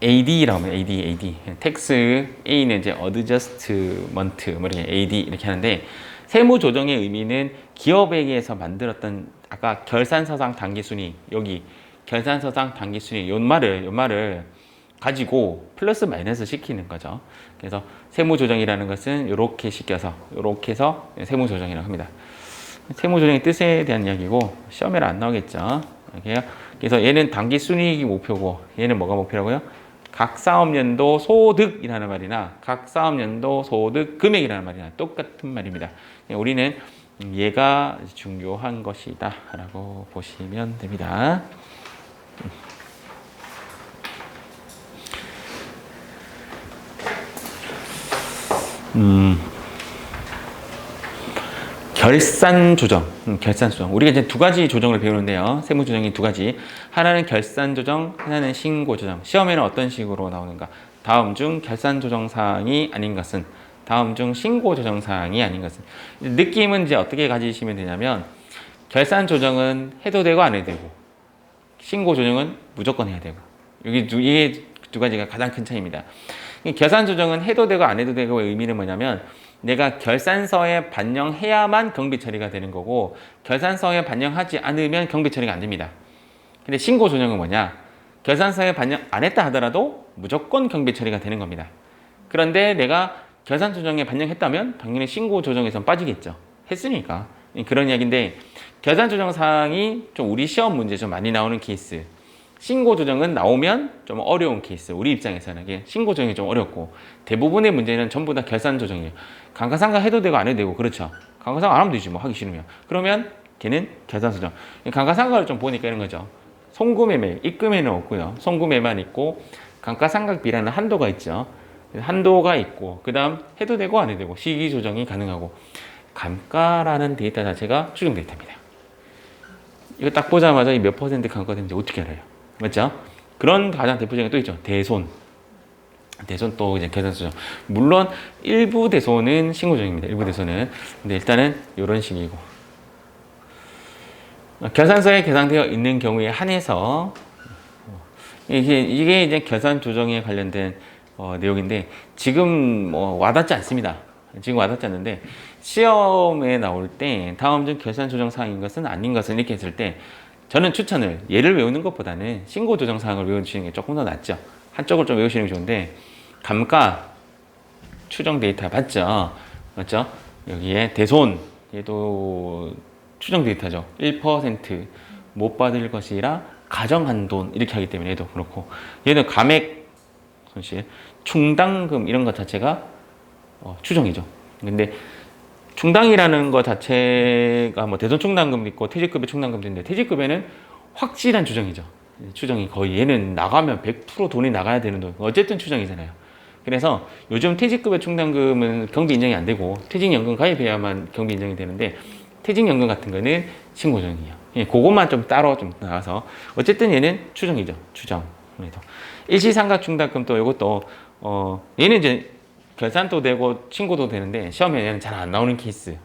AD라고 하면 AD. 텍스 A는 이제 어드저스트먼트 뭐 이렇게 AD 이렇게 하는데 세무조정의 의미는 기업에게서 만들었던 아까 결산서상 당기순이익 여기 결산서상 당기순이익 요 말을 가지고 플러스 마이너스 시키는 거죠. 그래서 세무조정이라는 것은 이렇게 시켜서 이렇게 해서 세무조정이라고 합니다. 세무조정의 뜻에 대한 이야기고 시험에는 안 나오겠죠. 그래서 얘는 당기순이익이 목표고 얘는 뭐가 목표라고요? 각 사업연도 소득이라는 말이나 각 사업연도 소득 금액이라는 말이나 똑같은 말입니다. 우리는 얘가 중요한 것이다 라고 보시면 됩니다. 결산 조정, 결산 조정. 우리가 이제 두 가지 조정을 배우는데요. 세무 조정이 두 가지. 하나는 결산 조정, 하나는 신고 조정. 시험에는 어떤 식으로 나오는가? 다음 중 결산 조정 사항이 아닌 것은, 다음 중 신고 조정 사항이 아닌 것은. 느낌은 이제 어떻게 가지시면 되냐면, 결산 조정은 해도 되고 안 해도 되고, 신고 조정은 무조건 해야 되고. 이게 두 가지가 가장 큰 차이입니다. 결산 조정은 해도 되고 안 해도 되고의 의미는 뭐냐면, 내가 결산서에 반영해야만 경비 처리가 되는 거고, 결산서에 반영하지 않으면 경비 처리가 안 됩니다. 근데 신고 조정은 뭐냐? 결산서에 반영 안 했다 하더라도 무조건 경비 처리가 되는 겁니다. 그런데 내가 결산 조정에 반영했다면 당연히 신고 조정에선 빠지겠죠. 했으니까. 그런 이야기인데, 결산 조정 사항이 좀 우리 시험 문제 좀 많이 나오는 케이스. 신고 조정은 나오면 좀 어려운 케이스. 우리 입장에서는 이게 신고 조정이 좀 어렵고, 대부분의 문제는 전부 다 결산 조정이에요. 감가상각 해도 되고 안 해도 되고, 그렇죠. 감가상각 안 하면 되지 뭐, 하기 싫으면. 그러면 걔는 결산 조정. 감가상각을 좀 보니까 이런 거죠. 송금매매, 입금에는 없고요. 송금매만 있고, 감가상각비라는 한도가 있죠. 한도가 있고, 그 다음 해도 되고 안 해도 되고, 시기 조정이 가능하고, 감가라는 데이터 자체가 추정 데이터입니다. 이거 딱 보자마자 몇 퍼센트 감가되는지 어떻게 알아요? 맞죠? 그런 가장 대표적인 게 또 있죠. 대손. 대손 또 이제 계산 조정. 물론 일부 대손은 신고조정입니다. 일부 대손은. 근데 일단은 이런 식이고. 결산서에 계산되어 있는 경우에 한해서 이게 이제 결산 조정에 관련된 내용인데, 지금 와닿지 않습니다. 지금 와닿지 않는데, 시험에 나올 때 다음 중 결산 조정 사항인 것은 아닌 것은 이렇게 했을 때, 저는 추천을 얘를 외우는 것보다는 신고 조정 사항을 외워주시는 게 조금 더 낫죠. 한쪽을 좀 외우시는 게 좋은데, 감가 추정 데이터 봤죠? 맞죠? 여기에 대손, 얘도 추정 데이터죠. 1% 못 받을 것이라 가정한 돈 이렇게 하기 때문에 얘도 그렇고, 얘는 감액 손실, 충당금 이런 것 자체가 추정이죠. 근데 충당이라는 것 자체가 뭐 대손 충당금도 있고 퇴직급여 충당금도 있는데, 퇴직급여는 확실한 추정이죠. 추정이 거의, 얘는 나가면 100% 돈이 나가야 되는 돈, 어쨌든 추정이잖아요. 그래서 요즘 퇴직급여 충당금은 경비 인정이 안 되고 퇴직연금 가입해야만 경비 인정이 되는데, 퇴직연금 같은 거는 신고조정이에요. 그것만 좀 따로 좀 나와서 어쨌든 얘는 추정이죠. 추정. 일시상각 충당금 또 이것도 얘는 이제 결산도 되고 신고도 되는데 시험에 얘는 잘 안 나오는 케이스.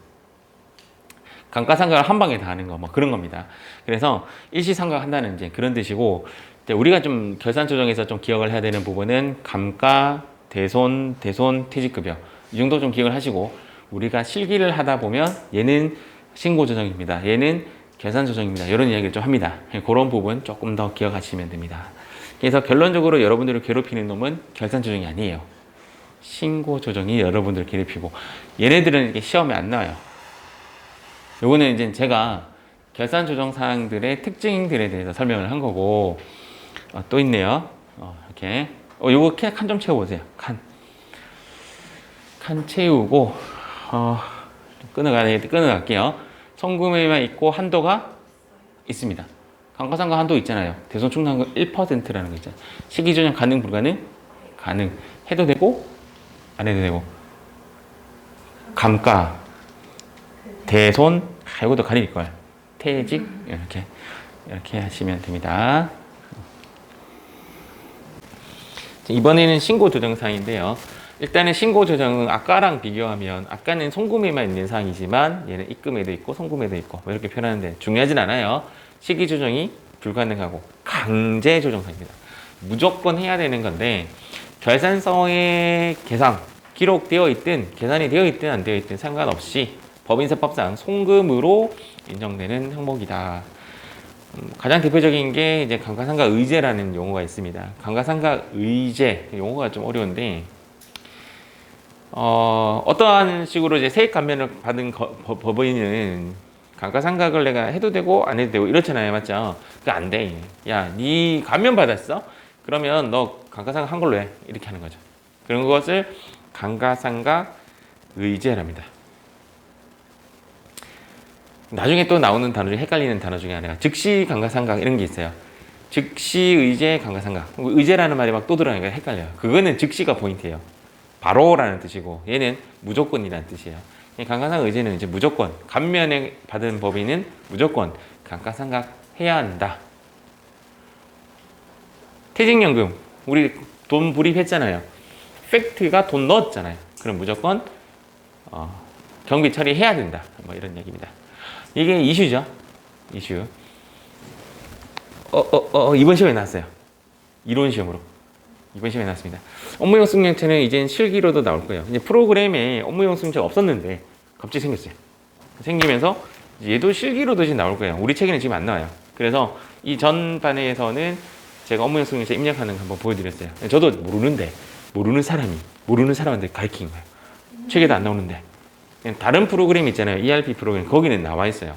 감가상각을 한 방에 다 하는 거, 뭐 그런 겁니다. 그래서 일시상각 한다는 이제 그런 뜻이고, 이제 우리가 좀 결산 조정에서 좀 기억을 해야 되는 부분은 감가, 대손, 퇴직급여 이 정도 좀 기억을 하시고, 우리가 실기를 하다 보면 얘는 신고 조정입니다. 얘는 결산 조정입니다. 이런 이야기를 좀 합니다. 그런 부분 조금 더 기억하시면 됩니다. 그래서 결론적으로 여러분들을 괴롭히는 놈은 결산 조정이 아니에요. 신고 조정이 여러분들을 괴롭히고, 얘네들은 이렇게 시험에 안 나와요. 요거는 이제 제가 결산 조정 사항들의 특징들에 대해서 설명을 한 거고, 또 있네요. 이렇게. 요거 칸 좀 채워보세요. 칸 채우고, 끊어갈게요. 송금에만 있고 한도가 있습니다. 감가상각 한도 있잖아요. 대손 충당금 1%라는 거 있잖아요. 시기 조정 가능, 불가능? 가능. 해도 되고, 안 해도 되고. 감가, 대손, 이것도 가릴걸. 퇴직, 이렇게 하시면 됩니다. 이번에는 신고 조정 사항인데요. 일단은 신고 조정은 아까랑 비교하면, 아까는 송금에만 있는 사항이지만 얘는 입금에도 있고 송금에도 있고 뭐 이렇게 표현하는데 중요하진 않아요. 시기 조정이 불가능하고 강제 조정 사항입니다. 무조건 해야 되는 건데, 결산서에 계산 기록되어 있든 계산이 되어 있든 안 되어 있든 상관없이 법인세법상 송금으로 인정되는 항목이다. 가장 대표적인 게 이제 감가상각 의제라는 용어가 있습니다. 감가상각 의제, 용어가 좀 어려운데, 어떠한 식으로 이제 세액 감면을 받은 법인은 감가상각을 내가 해도 되고 안 해도 되고 이렇잖아요. 맞죠? 그거 안 돼. 야, 니 감면 받았어? 그러면 너 감가상각 한 걸로 해. 이렇게 하는 거죠. 그런 것을 감가상각 의제랍니다. 나중에 또 나오는 단어 중에 헷갈리는 단어 중에 하나가 즉시 감가상각 이런 게 있어요. 즉시 의제 감가상각. 의제라는 말이 막 또 들어가니까 헷갈려요. 그거는 즉시가 포인트예요. 바로라는 뜻이고, 얘는 무조건이라는 뜻이에요. 감가상각 의제는 이제 무조건 감면에 받은 법인은 무조건 감가상각 해야 한다. 퇴직연금 우리 돈 불입했잖아요. 팩트가 돈 넣었잖아요. 그럼 무조건 경비 처리해야 된다. 뭐 이런 얘기입니다. 이게 이슈죠. 이슈. 이번 시험에 나왔어요. 이론 시험으로. 이번 시험에 나왔습니다. 업무용 승용차는 이젠 실기로도 나올 거예요. 이제 프로그램에 업무용 승용차가 없었는데 갑자기 생겼어요. 생기면서 얘도 실기로도 이제 나올 거예요. 우리 책에는 지금 안 나와요. 그래서 이 전반에서는 제가 업무용 승용차 입력하는 거 한번 보여드렸어요. 저도 모르는데 모르는 사람한테 가르친 거예요. 책에도 안 나오는데 다른 프로그램 있잖아요. ERP 프로그램 거기는 나와 있어요.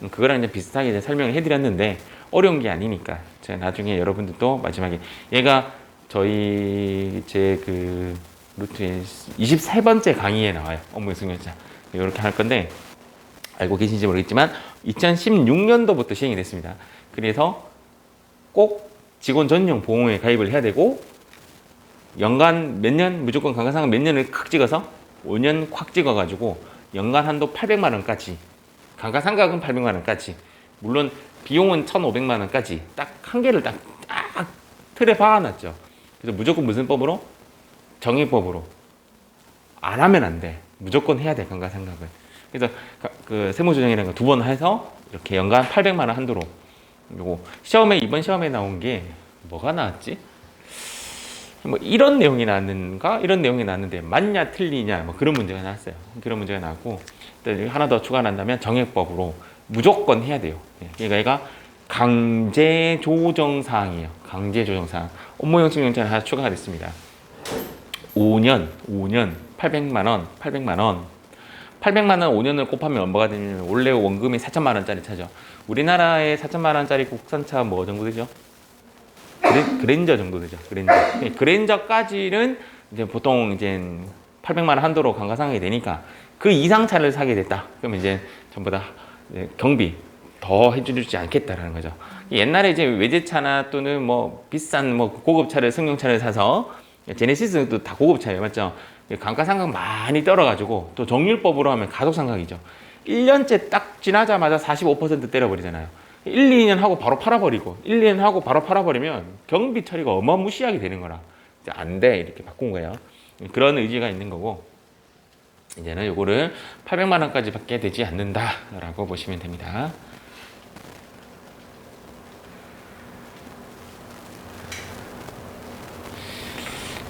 그거랑 이제 비슷하게 이제 설명을 해드렸는데 어려운 게 아니니까 제가 나중에 여러분들도 마지막에 얘가 저희 제 그 루트의 23번째 강의에 나와요. 업무용 승용차 이렇게 할 건데 알고 계신지 모르겠지만 2016년도부터 시행이 됐습니다. 그래서 꼭 직원 전용 보험에 가입을 해야 되고 연간 몇 년 무조건 감가상각 몇 년을 칵 찍어서 5년 콱 찍어가지고 연간 한도 800만 원까지 감가상각은 800만 원까지 물론 비용은 1,500만 원까지 딱 한 개를 딱 틀에 박아놨죠. 그래서 무조건 무슨 법으로? 정의법으로 안 하면 안 돼. 무조건 해야 돼 감가상각을. 그래서 그 세무조정이라는 거 2번 해서 이렇게 연간 800만 원 한도로. 그리고 시험에 이번 시험에 나온 게 뭐가 나왔지? 뭐 이런 내용이 나왔는가? 이런 내용이 나왔는데 맞냐 틀리냐 뭐 그런 문제가 나왔어요. 그런 문제가 나왔고 또 하나 더 추가한다면 정액법으로 무조건 해야 돼요. 그러니까 얘가 강제 조정 사항이에요. 강제 조정 사항. 업무용 승용차는 하나 추가가 됐습니다. 5년 800만 원 800만 원 5년을 곱하면 뭐가 되냐면 원래 원금이 4천만 원짜리 차죠. 우리나라에 4천만 원짜리 국산차 뭐 정도 되죠? 그랜저 정도 되죠. 그랜저까지는 이제 보통 이제 800만 원 한도로 감가상각이 되니까 그 이상 차를 사게 됐다. 그러면 이제 전부 다 경비 더 해주지 않겠다라는 거죠. 옛날에 이제 외제차나 또는 뭐 비싼 뭐 고급차를 승용차를 사서 제네시스도 다 고급차예요, 맞죠? 감가상각 많이 떨어가지고 또 정률법으로 하면 가속상각이죠. 1년째 딱 지나자마자 45% 때려버리잖아요. 1, 2년 하고 바로 팔아버리고 1, 2년 하고 바로 팔아버리면 경비 처리가 어마무시하게 되는 거라 안 돼 이렇게 바꾼 거예요. 그런 의지가 있는 거고 이제는 요거를 800만 원까지 밖에 되지 않는다라고 보시면 됩니다.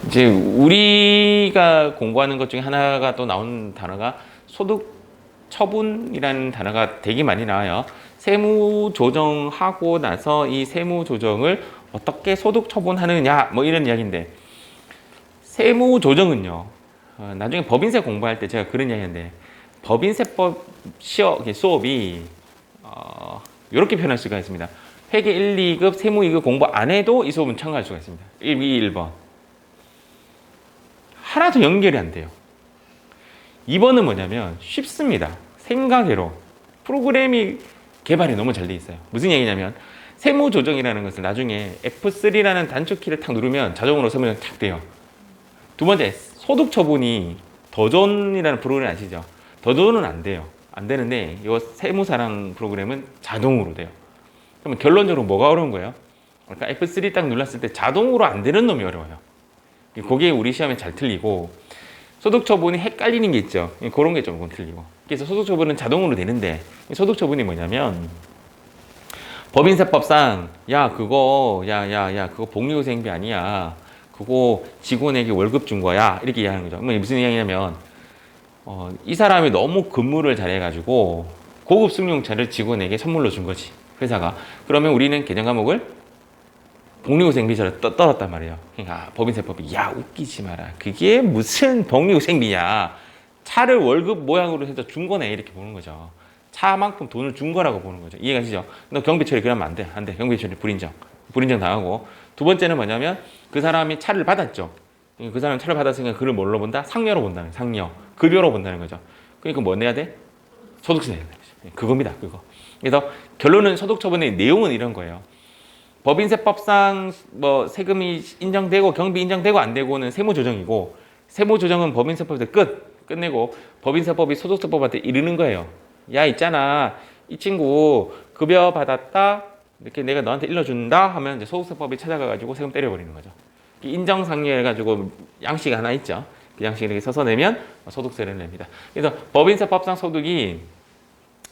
이제 우리가 공부하는 것 중에 하나가 또 나오는 단어가 소득 처분이라는 단어가 되게 많이 나와요. 세무 조정하고 나서 이 세무 조정을 어떻게 소득 처분하느냐 뭐 이런 이야기인데 세무 조정은요. 나중에 법인세 공부할 때 제가 그런 이야기했는데 법인세법 수업이 이렇게 표현할 수가 있습니다. 회계 1, 2급 세무 2급 공부 안 해도 이 수업은 참가할 수가 있습니다. 1, 2, 1번. 하나도 연결이 안 돼요. 2번은 뭐냐면 쉽습니다. 생각외로 프로그램이 개발이 너무 잘 돼 있어요. 무슨 얘기냐면 세무조정이라는 것을 나중에 F3라는 단축키를 탁 누르면 자동으로 세무조정이 탁 돼요. 두 번째 소득처분이 더존이라는 프로그램 아시죠? 더존은 안 돼요. 안 되는데 이 세무사랑 프로그램은 자동으로 돼요. 그러면 결론적으로 뭐가 어려운 거예요? 그러니까 F3 딱 눌렀을 때 자동으로 안 되는 놈이 어려워요. 그게 우리 시험에 잘 틀리고 소득처분이 헷갈리는 게 있죠. 그런 게 조금 틀리고. 그래서 소득처분은 자동으로 되는데 소득처분이 뭐냐면 법인세법상 그거 복리후생비 아니야. 그거 직원에게 월급 준 거야. 이렇게 이야기하는 거죠. 무슨 이야기냐면 이 사람이 너무 근무를 잘해가지고 고급 승용차를 직원에게 선물로 준 거지. 회사가. 그러면 우리는 개정 과목을 복리후생비처럼 떨었단 말이에요. 그러니까 법인세법이 웃기지 마라. 그게 무슨 복리후생비냐. 차를 월급 모양으로 해서 준 거네 이렇게 보는 거죠. 차만큼 돈을 준 거라고 보는 거죠. 이해가시죠? 너 경비처리 그러면 안 돼. 안 돼. 경비처리 불인정 당하고. 두 번째는 뭐냐면 그 사람이 차를 받았죠. 그 사람이 차를 받았으니까 그를 뭘로 본다? 상여로 본다는 상여. 급여로 본다는 거죠. 그러니까 뭐 내야 돼? 소득세 내야 돼. 그겁니다. 그거. 그래서 결론은 소득처분의 내용은 이런 거예요. 법인세법상 뭐 세금이 인정되고 경비 인정되고 안 되고는 세무조정이고 세무조정은 법인세법에서 끝내고 법인세법이 소득세법한테 이르는 거예요. 야, 있잖아. 이 친구 급여 받았다. 이렇게 내가 너한테 일러준다 하면 이제 소득세법이 찾아가가지고 세금 때려버리는 거죠. 인정상려 해가지고 양식 하나 있죠. 그 양식 이렇게 써서 내면 소득세를 냅니다. 그래서 법인세법상 소득이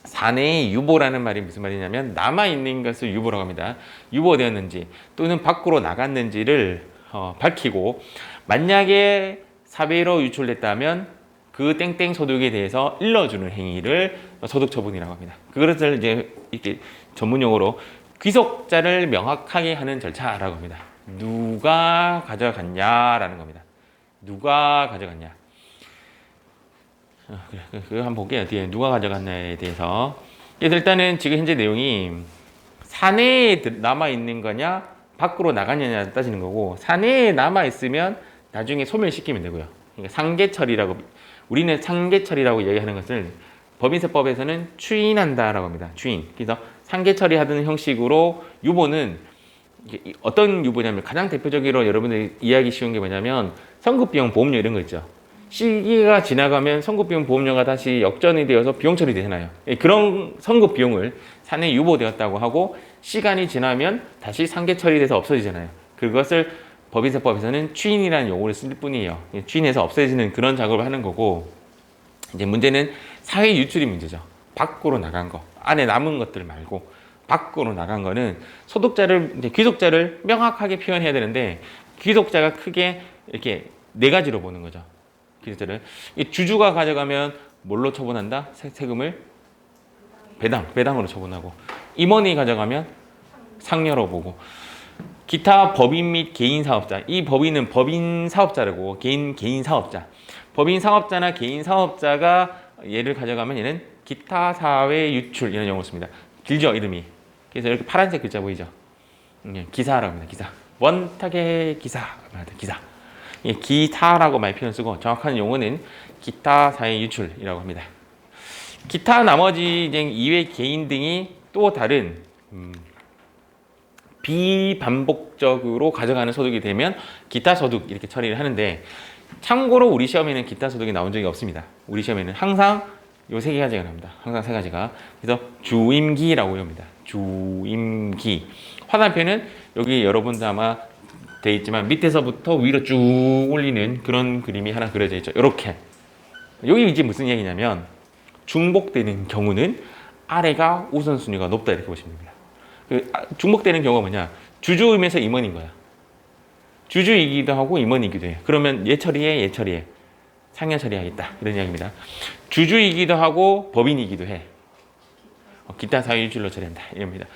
사내의 유보라는 말이 무슨 말이냐면 남아있는 것을 유보라고 합니다. 유보되었는지 또는 밖으로 나갔는지를 밝히고 만약에 사배로 유출됐다면 그 땡땡 소득에 대해서 일러주는 행위를 소득처분이라고 합니다. 그것을 이제 이렇게 전문용어로 귀속자를 명확하게 하는 절차라고 합니다. 누가 가져갔냐라는 겁니다. 누가 가져갔냐. 그거 한번 볼게요. 뒤에 누가 가져갔냐에 대해서. 그래서 일단은 지금 현재 내용이 사내에 남아있는 거냐 밖으로 나갔느냐 따지는 거고, 사내에 남아있으면 나중에 소멸시키면 되고요. 그러니까 상계처리라고, 우리는 상계처리라고 얘기하는 것을 법인세법에서는 추인한다라고 합니다. 추인. 그래서 상계처리 하던 형식으로 유보는 어떤 유보냐면 가장 대표적으로 여러분들이 이해하기 쉬운 게 뭐냐면 선급비용, 보험료 이런 거 있죠. 시기가 지나가면 선급비용, 보험료가 다시 역전이 되어서 비용 처리되잖아요. 그런 선급비용을 사내에 유보되었다고 하고 시간이 지나면 다시 상계 처리돼서 없어지잖아요. 그것을 법인세법에서는 추인이라는 용어를 쓸 뿐이에요. 추인해서 없어지는 그런 작업을 하는 거고, 이제 문제는 사회 유출이 문제죠. 밖으로 나간 거, 안에 남은 것들 말고 밖으로 나간 거는 소득자를, 이제 귀속자를 명확하게 표현해야 되는데 귀속자가 크게 이렇게 네 가지로 보는 거죠. 귀속자를 주주가 가져가면 뭘로 처분한다? 세금을 배당으로 처분하고, 임원이 가져가면 상여로 보고, 기타 법인 및 개인 사업자, 이 법인은 법인 사업자라고, 개인 사업자, 법인 사업자나 개인 사업자가 얘를 가져가면 얘는 기타 사회 유출 이런 용어를 씁니다. 길죠, 이름이. 그래서 이렇게 파란색 글자 보이죠? 기사라고 합니다. 기사. 원탁의 기사. 기타라고 많이 표현 쓰고 정확한 용어는 기타 사회 유출이라고 합니다. 기타 나머지 이외 개인 등이 또 다른 비반복적으로 가져가는 소득이 되면 기타 소득 이렇게 처리를 하는데, 참고로 우리 시험에는 기타 소득이 나온 적이 없습니다. 우리 시험에는 항상 요 세 가지가 나옵니다. 항상 세 가지가. 그래서 주임기라고 합니다. 주임기. 화살표는 여기 여러분도 아마 돼 있지만 밑에서부터 위로 쭉 올리는 그런 그림이 하나 그려져 있죠. 이렇게. 여기 이제 무슨 얘기냐면 중복되는 경우는 아래가 우선순위가 높다 이렇게 보시면 됩니다. 중복되는 경우가 뭐냐? 주주이면서 임원인 거야. 주주이기도 하고 임원이기도 해. 그러면 얘 처리해. 상여 처리하겠다. 이런 이야기입니다. 주주이기도 하고 법인이기도 해. 기타 사유유출로 처리한다. 이럽니다.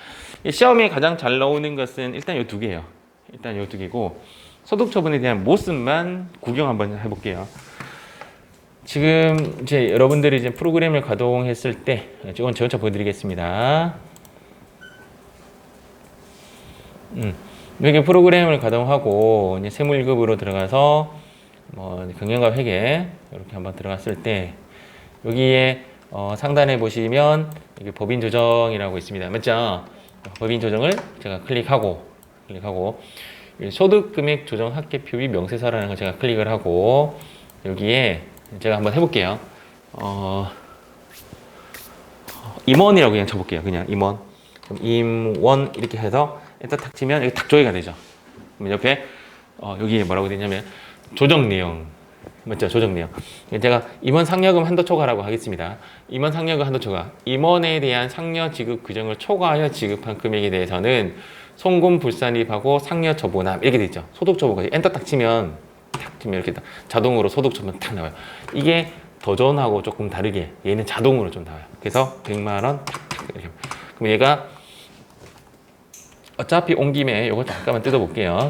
시험에 가장 잘 나오는 것은 일단 이 두 개예요. 일단 이 두 개고, 소득처분에 대한 모습만 구경 한번 해볼게요. 지금 이제 여러분들이 이제 프로그램을 가동했을 때 조금 전차 보여드리겠습니다. 이렇게 프로그램을 가동하고 이제 세무 1급으로 들어가서 경영과 회계 이렇게 한번 들어갔을 때 여기에 상단에 보시면 여기 법인 조정이라고 있습니다. 맞죠? 법인 조정을 제가 클릭하고 소득 금액 조정 합계표비 명세서라는 걸 제가 클릭을 하고 여기에 제가 한번 해볼게요. 임원이라고 그냥 쳐볼게요. 그냥 임원. 그럼 임원 이렇게 해서 엔터 탁 치면 여기 탁 조회가 되죠. 그럼 옆에 여기에 뭐라고 되냐면 조정 내용. 맞죠? 조정 내용. 제가 임원 상여금 한도 초과라고 하겠습니다. 임원 상여금 한도 초과. 임원에 대한 상여 지급 규정을 초과하여 지급한 금액에 대해서는 송금 불산입하고 상여 처분함 이렇게 돼 있죠. 소득 처분까지 엔터 딱 치면 이렇게 자동으로 소득 처분 딱 나와요. 이게 도전하고 조금 다르게 얘는 자동으로 좀 나와요. 그래서 100만 원 이렇게. 그럼 얘가 어차피 온 김에 이거 잠깐만 뜯어볼게요.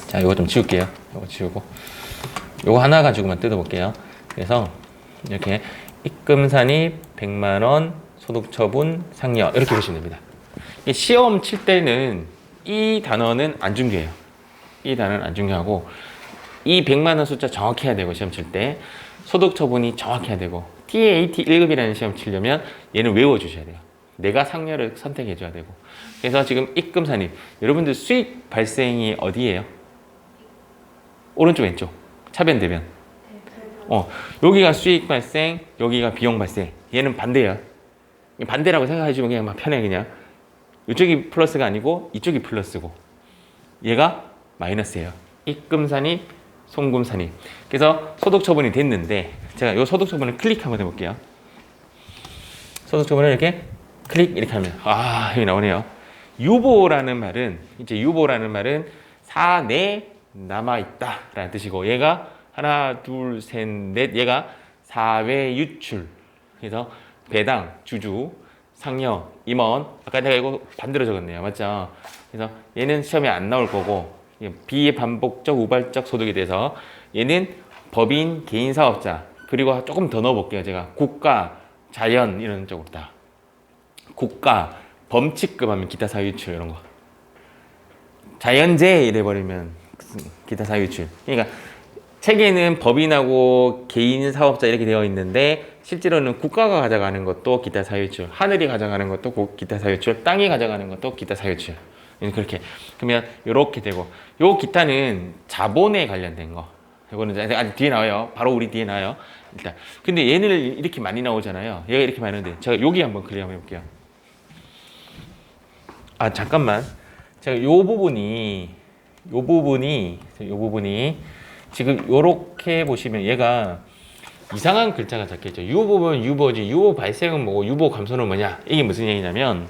자, 이거 좀 지울게요. 이거 지우고 이거 하나 가지고만 뜯어볼게요. 그래서 이렇게 입금산입 100만 원 소득처분 상여 이렇게 보시면 됩니다. 시험 칠 때는 이 단어는 안 중요해요. 이 단어는 안 중요하고 이 100만 원 숫자 정확해야 되고, 시험 칠 때 소득처분이 정확해야 되고, TAT 1급이라는 시험 치려면 얘는 외워주셔야 돼요. 내가 상여를 선택해 줘야 되고. 그래서 지금 입금산입, 여러분들 수익 발생이 어디예요? 오른쪽 왼쪽 차변 대변. 여기가 수익 발생, 여기가 비용 발생. 얘는 반대야. 반대라고 생각해주면 그냥 막 편해 그냥. 이쪽이 플러스가 아니고 이쪽이 플러스고 얘가 마이너스예요. 입금 산입, 송금 산입. 그래서 소득 처분이 됐는데 제가 이 소득 처분을 클릭 한번 해볼게요. 소득 처분을 이렇게 클릭 이렇게 하면 여기 나오네요. 유보라는 말은 사내 남아있다라는 뜻이고 얘가 하나, 둘, 셋, 넷 얘가 사외 유출. 그래서 배당, 주주, 상여, 임원 아까 내가 이거 반대로 적었네요. 맞죠? 그래서 얘는 시험에 안 나올 거고 비반복적 우발적 소득에 대해서 얘는 법인, 개인 사업자 그리고 조금 더 넣어볼게요. 제가 국가, 자연 이런 쪽으로 다 국가, 범칙금 하면 기타 사유출 이런 거 자연재해 이래버리면 기타 사유출. 그러니까 책에는 법인하고 개인 사업자 이렇게 되어 있는데 실제로는 국가가 가져가는 것도 기타 사유출, 하늘이 가져가는 것도 기타 사유출, 땅이 가져가는 것도 기타 사유출. 그렇게 그러면 이렇게 되고 요 기타는 자본에 관련된 거. 이거는 아직 뒤에 나와요. 바로 우리 뒤에 나와요. 일단 근데 얘는 이렇게 많이 나오잖아요. 얘가 이렇게 많은데 제가 여기 한번 클릭 한번 해볼게요. 잠깐만. 제가 요 부분이 지금 요렇게 보시면 얘가 이상한 글자가 적혀있죠. 유보면 유보지. 유보 발생은 뭐고 유보 감소는 뭐냐. 이게 무슨 얘기냐면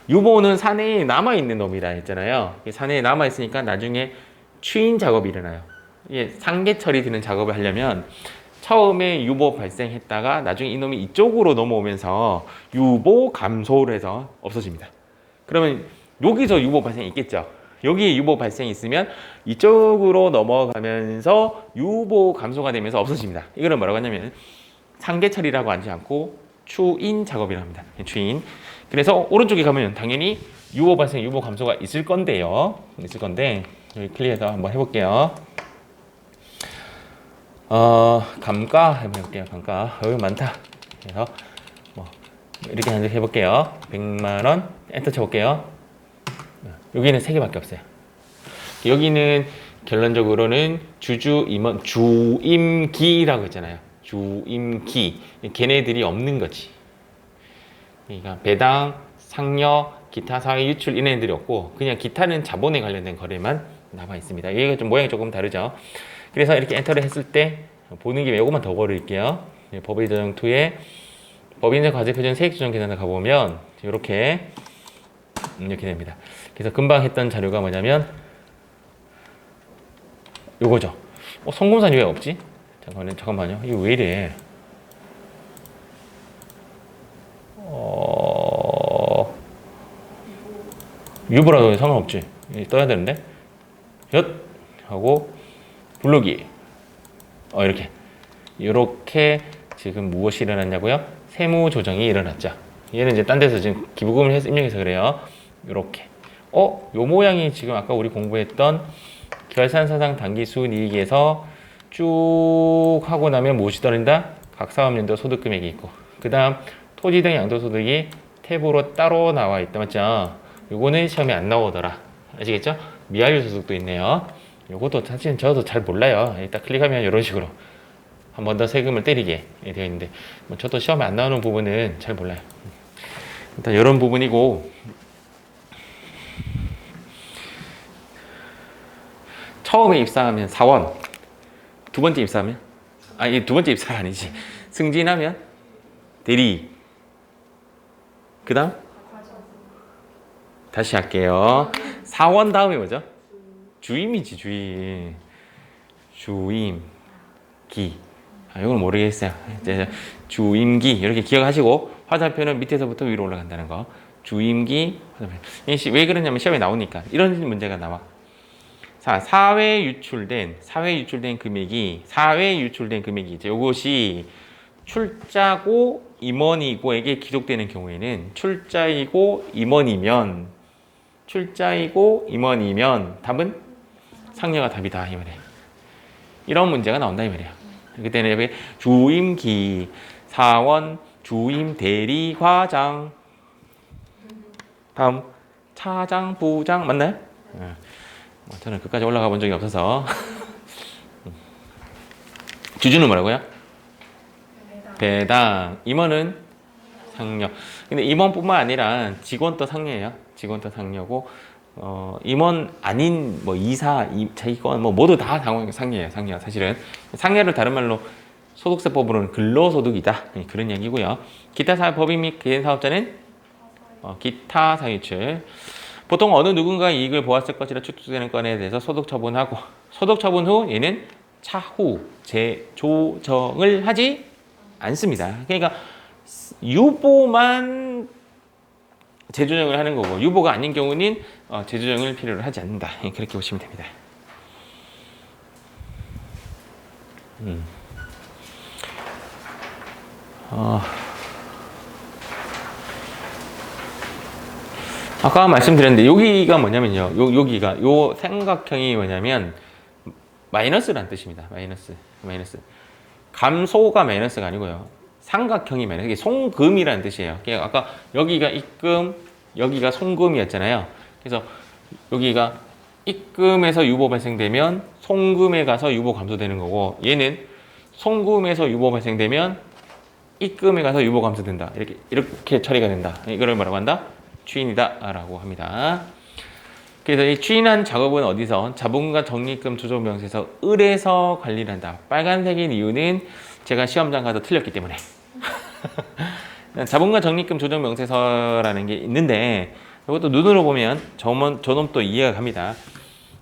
유보는 사내에 남아있는 놈이라 했잖아요. 사내에 남아있으니까 나중에 추인 작업이 일어나요. 이게 상계 처리되는 작업을 하려면 처음에 유보 발생했다가 나중에 이놈이 이쪽으로 넘어오면서 유보 감소를 해서 없어집니다. 그러면 여기서 유보 발생이 있겠죠. 여기에 유보 발생이 있으면 이쪽으로 넘어가면서 유보 감소가 되면서 없어집니다. 이거는 뭐라고 하냐면 상계 처리라고 하지 않고 추인 작업이라고 합니다. 추인. 그래서 오른쪽에 가면 당연히 유보 발생, 유보 감소가 있을 건데요. 여기 클릭해서 한번 해볼게요. 감가 해볼게요. 감가 여기 많다. 그래서 이렇게 해볼게요. 100만 원 엔터 쳐볼게요. 여기는 3개밖에 없어요. 여기는 결론적으로는 주주, 임원, 주임기라고 했잖아요. 주임기. 걔네들이 없는 거지. 그러니까 배당, 상여, 기타 사회 유출 이런 애들이 없고 그냥 기타는 자본에 관련된 거래만 남아 있습니다. 여기가 좀 모양이 조금 다르죠. 그래서 이렇게 엔터를 했을 때 보는 김에 이것만 더 걸을게요. 법의조정 2에 법인세 과세표준 세액조정 계산을 가보면 이렇게 됩니다. 그래서 금방 했던 자료가 뭐냐면 요거죠. 송금산이 왜 없지? 잠깐만요. 이거 왜 이래? 유보라도 상관없지. 떠야 되는데 엿 하고 부르기 이렇게 지금 무엇이 일어났냐고요? 세무 조정이 일어났죠. 얘는 이제 딴 데서 지금 기부금을 입력해서 그래요. 이렇게 요 모양이 지금 아까 우리 공부했던 결산사상 당기순이익에서 쭉 하고 나면 무엇이 떨어진다? 각 사업연도 소득금액이 있고 그 다음 토지 등 양도소득이 탭으로 따로 나와 있다. 맞죠? 요거는 시험에 안 나오더라. 아시겠죠? 미완료 소득도 있네요. 요것도 사실 저도 잘 몰라요. 일단 클릭하면 이런 식으로 한 번 더 세금을 때리게 되어 있는데 저도 시험에 안 나오는 부분은 잘 몰라요. 일단 이런 부분이고 처음에 입사하면 사원, 두 번째 입사하면 두 번째 입사가 아니지. 승진하면 대리, 그 다음 다시 할게요. 사원 다음에 뭐죠? 주임이지. 주임기. 이건 모르겠어요. 주임기 이렇게 기억하시고 화살표는 밑에서부터 위로 올라간다는 거. 주임기 화살표. 왜 그러냐면 시험에 나오니까 이런 문제가 나와. 자, 사회 유출된 금액이 이제 이것이 출자고 임원이고에게 기록되는 경우에는 출자이고 임원이면 답은 상여가 답이다 이 말이에요. 이런 문제가 나온다 이 말이에요. 그때는 여기 주임기, 사원, 주임 대리, 과장, 다음 차장, 부장 맞나요? 저는 끝까지 올라가 본 적이 없어서 주주는 뭐라고요? 배당. 임원은 상여. 근데 임원뿐만 아니라 직원도 상여예요. 직원도 상여고 임원 아닌 뭐 이사, 자기건 뭐 모두 다 상여예요. 상여. 사실은 상여를 다른 말로 소득세법으로는 근로소득이다. 그런 얘기고요. 기타 법인 및 개인 사업자는 기타 상유출. 보통 어느 누군가 이익을 보았을 것이라 추측되는 건에 대해서 소득 처분하고 소득 처분 후 얘는 차후 재조정을 하지 않습니다. 그러니까 유보만 재조정을 하는 거고 유보가 아닌 경우는 재조정을 필요로 하지 않는다. 그렇게 보시면 됩니다. 아까 말씀드렸는데 여기가 뭐냐면요. 여기가 요 삼각형이 뭐냐면 마이너스라는 뜻입니다. 마이너스. 감소가 마이너스가 아니고요. 삼각형이 마이너스. 이게 송금이라는 뜻이에요. 그러니까 아까 여기가 입금, 여기가 송금이었잖아요. 그래서 여기가 입금에서 유보 발생되면 송금에 가서 유보 감소되는 거고 얘는 송금에서 유보 발생되면 입금에 가서 유보 감소된다. 이렇게 처리가 된다. 이거를 뭐라고 한다? 추인이다 라고 합니다. 그래서 이 추인한 작업은 어디서? 자본과 적립금 조정 명세서 을에서 관리를 한다. 빨간색인 이유는 제가 시험장 가서 틀렸기 때문에 자본과 적립금 조정 명세서라는 게 있는데 이것도 눈으로 보면 저놈도 이해가 갑니다.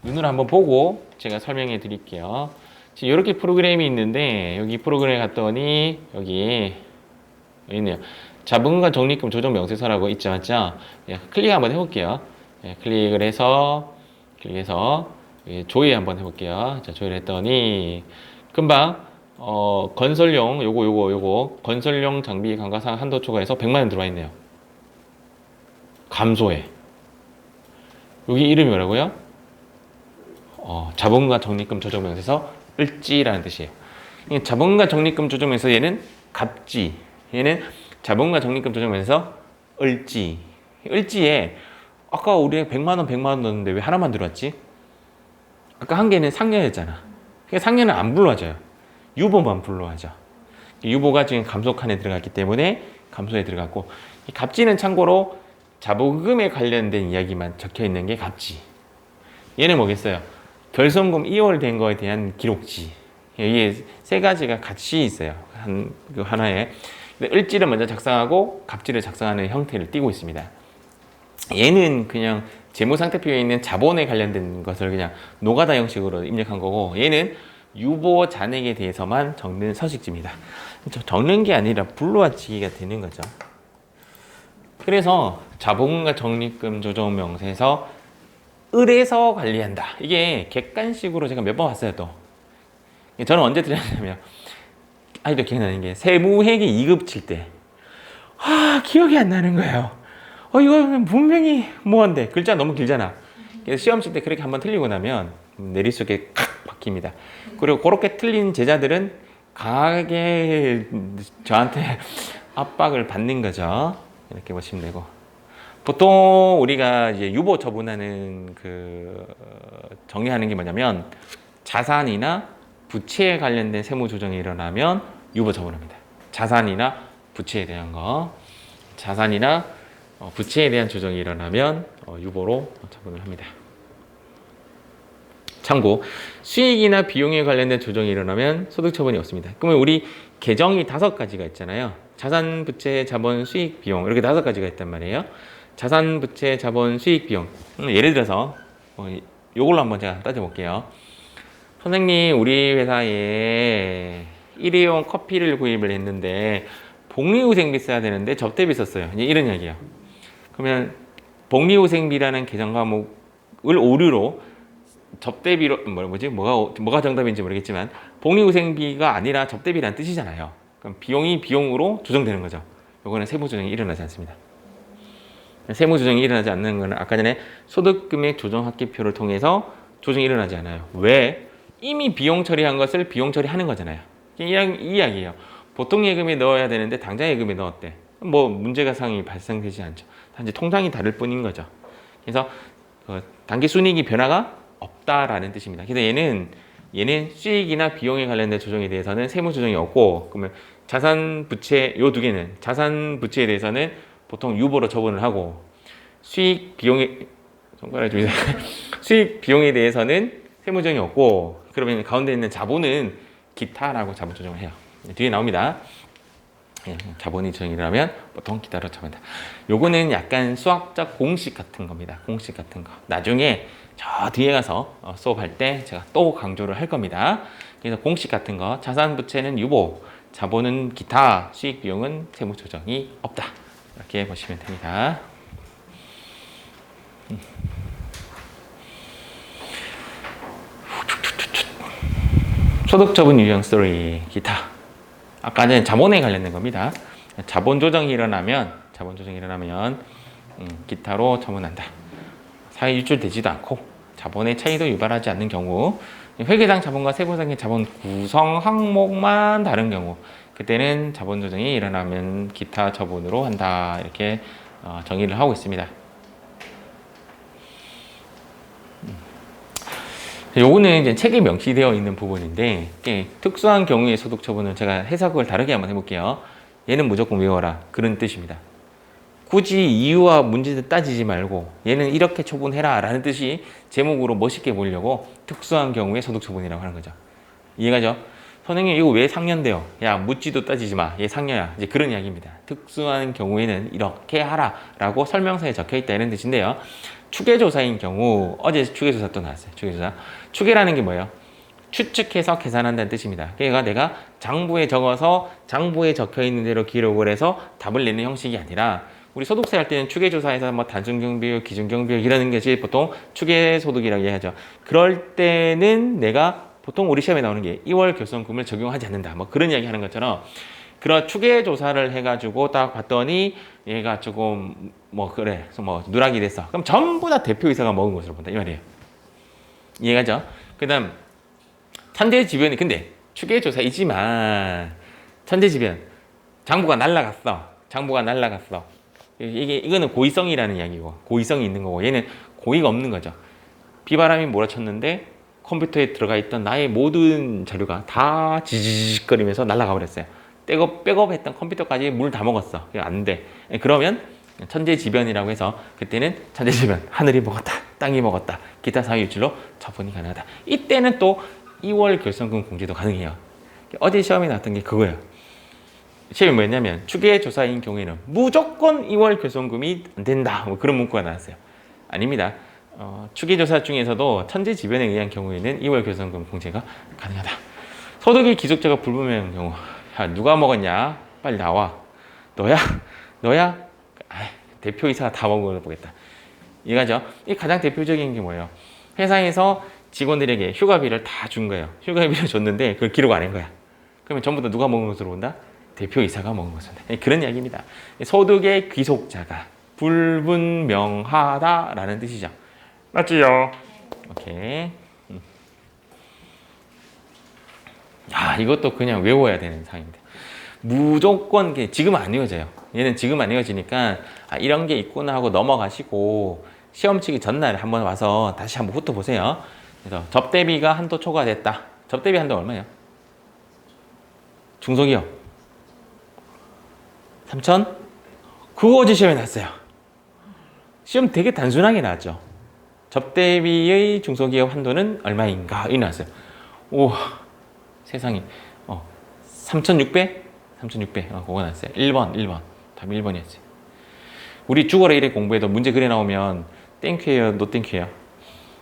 눈으로 한번 보고 제가 설명해 드릴게요. 지금 이렇게 프로그램이 있는데 여기 프로그램에 갔더니 여기 있네요. 자본과 적립금 조정 명세서라고 있죠, 맞죠? 예, 클릭 한번 해볼게요. 예, 클릭을 해서 조회 한번 해볼게요. 자, 조회를 했더니 금방 건설용 요거 건설용 장비 감가상 한도 초과해서 100만 원 들어와 있네요. 감소해. 여기 이름이 뭐라고요? 자본과 적립금 조정 명세서 을지라는 뜻이에요. 자본과 적립금 조정 명세서 얘는 갑지. 얘는 자본과 적립금 조정 명세서 을지. 을지에 아까 우리가 100만 원 넣었는데 왜 하나만 들어왔지? 아까 한 개는 상여였잖아. 그러니까 상여는 안 불러와줘요. 유보만 불러와줘. 유보가 지금 감소 칸에 들어갔기 때문에 감소에 들어갔고 이 갑지는 참고로 자본금에 관련된 이야기만 적혀 있는 게 갑지. 얘는 뭐겠어요? 결손금 2월 된 거에 대한 기록지. 이게 세 가지가 같이 있어요. 하나에. 을지를 먼저 작성하고 갑지를 작성하는 형태를 띠고 있습니다. 얘는 그냥 재무상태표에 있는 자본에 관련된 것을 그냥 노가다 형식으로 입력한 거고 얘는 유보 잔액에 대해서만 적는 서식지입니다. 적는 게 아니라 불러와치기가 되는 거죠. 그래서 자본과 적립금 조정 명세서 을에서 관리한다. 이게 객관식으로 제가 몇 번 봤어요 또. 저는 언제 드렸냐면 아직도 기억나는 게 세무회계 2급 칠 때 기억이 안 나는 거예요. 이거 분명히 뭐한데 글자 너무 길잖아. 그래서 시험 칠 때 그렇게 한번 틀리고 나면 내리속에 칵 박힙니다. 그리고 그렇게 틀린 제자들은 강하게 저한테 압박을 받는 거죠. 이렇게 보시면 되고 보통 우리가 이제 유보 처분하는 정의하는 게 뭐냐면 자산이나 부채에 관련된 세무 조정이 일어나면 유보 처분합니다. 자산이나 부채에 대한 거, 자산이나 부채에 대한 조정이 일어나면 유보로 처분을 합니다. 참고 수익이나 비용에 관련된 조정이 일어나면 소득 처분이 없습니다. 그러면 우리 계정이 5가지가 있잖아요. 자산, 부채, 자본, 수익, 비용 이렇게 5가지가 있단 말이에요. 자산, 부채, 자본, 수익, 비용. 예를 들어서 이걸로 한번 제가 따져볼게요. 선생님, 우리 회사에 일회용 커피를 구입을 했는데 복리후생비 써야 되는데 접대비 썼어요. 이런 이야기예요. 그러면 복리후생비라는 계정 과목을 오류로 접대비로 뭐가 정답인지 모르겠지만 복리후생비가 아니라 접대비라는 뜻이잖아요. 그럼 비용이 비용으로 조정되는 거죠. 이거는 세무 조정이 일어나지 않습니다. 세무 조정이 일어나지 않는 것은 아까 전에 소득금액 조정 합계표를 통해서 조정이 일어나지 않아요. 왜? 이미 비용 처리한 것을 비용 처리하는 거잖아요. 이 이야기예요. 보통 예금에 넣어야 되는데 당장 예금에 넣었대. 뭐 문제가 상이 발생되지 않죠. 단지 통장이 다를 뿐인 거죠. 그래서 단기 순이익이 변화가 없다라는 뜻입니다. 그래서 얘는 얘는 수익이나 비용에 관련된 조정에 대해서는 세무 조정이 없고, 그러면 자산 부채 요 두 개는 자산 부채에 대해서는 보통 유보로 처분을 하고, 수익 비용에 손가락 좀 수익 비용에 대해서는 세무 조정이 없고, 그러면 가운데 있는 자본은 기타라고 자본 조정을 해요. 뒤에 나옵니다. 자본이 조정이라면 보통 기타로 처분한다. 요거는 약간 수학적 공식 같은 겁니다. 공식 같은 거. 나중에 저 뒤에 가서 수업할 때 제가 또 강조를 할 겁니다. 그래서 공식 같은 거, 자산 부채는 유보, 자본은 기타, 수익 비용은 세무 조정이 없다. 이렇게 보시면 됩니다. 소득 처분 유형 스토리, 기타. 아까 전에 자본에 관련된 겁니다. 자본 조정이 일어나면 기타로 처분한다. 사회 유출되지도 않고 자본의 차이도 유발하지 않는 경우, 회계상 자본과 세부상의 자본 구성 항목만 다른 경우, 그때는 자본 조정이 일어나면 기타 처분으로 한다. 이렇게 정의를 하고 있습니다. 요거는 이제 책에 명시되어 있는 부분인데, 특수한 경우의 소득 처분은 제가 해석을 다르게 한번 해볼게요. 얘는 무조건 외워라, 그런 뜻입니다. 굳이 이유와 문제를 따지지 말고 얘는 이렇게 처분해라 라는 뜻이 제목으로 멋있게 보려고 특수한 경우의 소득 처분이라고 하는 거죠. 이해가죠? 선생님 이거 왜 상년돼요? 야, 묻지도 따지지 마, 얘 상녀야. 이제 그런 이야기입니다. 특수한 경우에는 이렇게 하라 라고 설명서에 적혀있다 이런 뜻인데요. 추계조사인 경우, 어제 추계조사 또 나왔어요. 추계라는 게 뭐예요? 추측해서 계산한다는 뜻입니다. 그러니까 내가 장부에 적어서 장부에 적혀있는 대로 기록을 해서 답을 내는 형식이 아니라, 우리 소득세 할 때는 추계조사에서 뭐 단순경비율, 기준경비율 이라는 것이 보통 추계소득이라고 얘기하죠. 그럴 때는 내가 보통 우리 시험에 나오는 게 2월 결손금을 적용하지 않는다, 뭐 그런 이야기 하는 것처럼, 그런 추계조사를 해가지고 딱 봤더니 얘가 조금 뭐 그래 뭐 누락이 됐어. 그럼 전부 다 대표이사가 먹은 것으로 본다 이 말이에요. 이해가죠? 그 다음 천재지변이, 근데 추계조사이지만 천재지변, 장부가 날라갔어. 이거는 고의성이라는 이야기고, 고의성이 있는 거고, 얘는 고의가 없는 거죠. 비바람이 몰아쳤는데 컴퓨터에 들어가 있던 나의 모든 자료가 다 지지직거리면서 날아가 버렸어요. 백업했던 컴퓨터까지 물 다 먹었어. 안 돼. 그러면 천재지변이라고 해서, 그때는 천재지변, 하늘이 먹었다, 땅이 먹었다, 기타 사유 유출로 처분이 가능하다. 이때는 또 2월 결손금 공제도 가능해요. 어제 시험에 나왔던 게 그거예요. 시험이 뭐였냐면, 추계조사인 경우에는 무조건 2월 결손금이 안 된다, 뭐 그런 문구가 나왔어요. 아닙니다. 추계조사 중에서도 천재지변에 의한 경우에는 2월 결손금 공제가 가능하다. 소득의 기속자가 불분명한 경우, 야, 누가 먹었냐? 빨리 나와. 너야? 대표이사가 다 먹은 걸 보겠다. 이해가죠? 이 가장 대표적인 게 뭐예요? 회사에서 직원들에게 휴가비를 다 준 거예요. 휴가비를 줬는데 그걸 기록 안 한 거야. 그러면 전부 다 누가 먹은 것으로 본다? 대표이사가 먹은 것으로 본다. 그런 이야기입니다. 소득의 귀속자가 불분명하다라는 뜻이죠. 맞지요? 오케이. 이것도 그냥 외워야 되는 상황입니다. 무조건 지금 안 이어져요. 얘는 지금 안 이어지니까 이런 게 있구나 하고 넘어가시고, 시험 치기 전날에 한번 와서 다시 한번 훑어보세요. 그래서 접대비가 한도 초과됐다. 접대비 한도 얼마예요? 중소기업 3천? 그거 어제 시험에 나왔어요. 시험 되게 단순하게 나왔죠. 접대비의 중소기업 한도는 얼마인가? 이 나왔어요. 오, 세상에. 3,600? 3,600. 그거 나왔어요. 1번. 답 1번이었어요. 우리 죽어라 이래 공부해도 문제 그래 나오면 땡큐예요, 노 땡큐예요.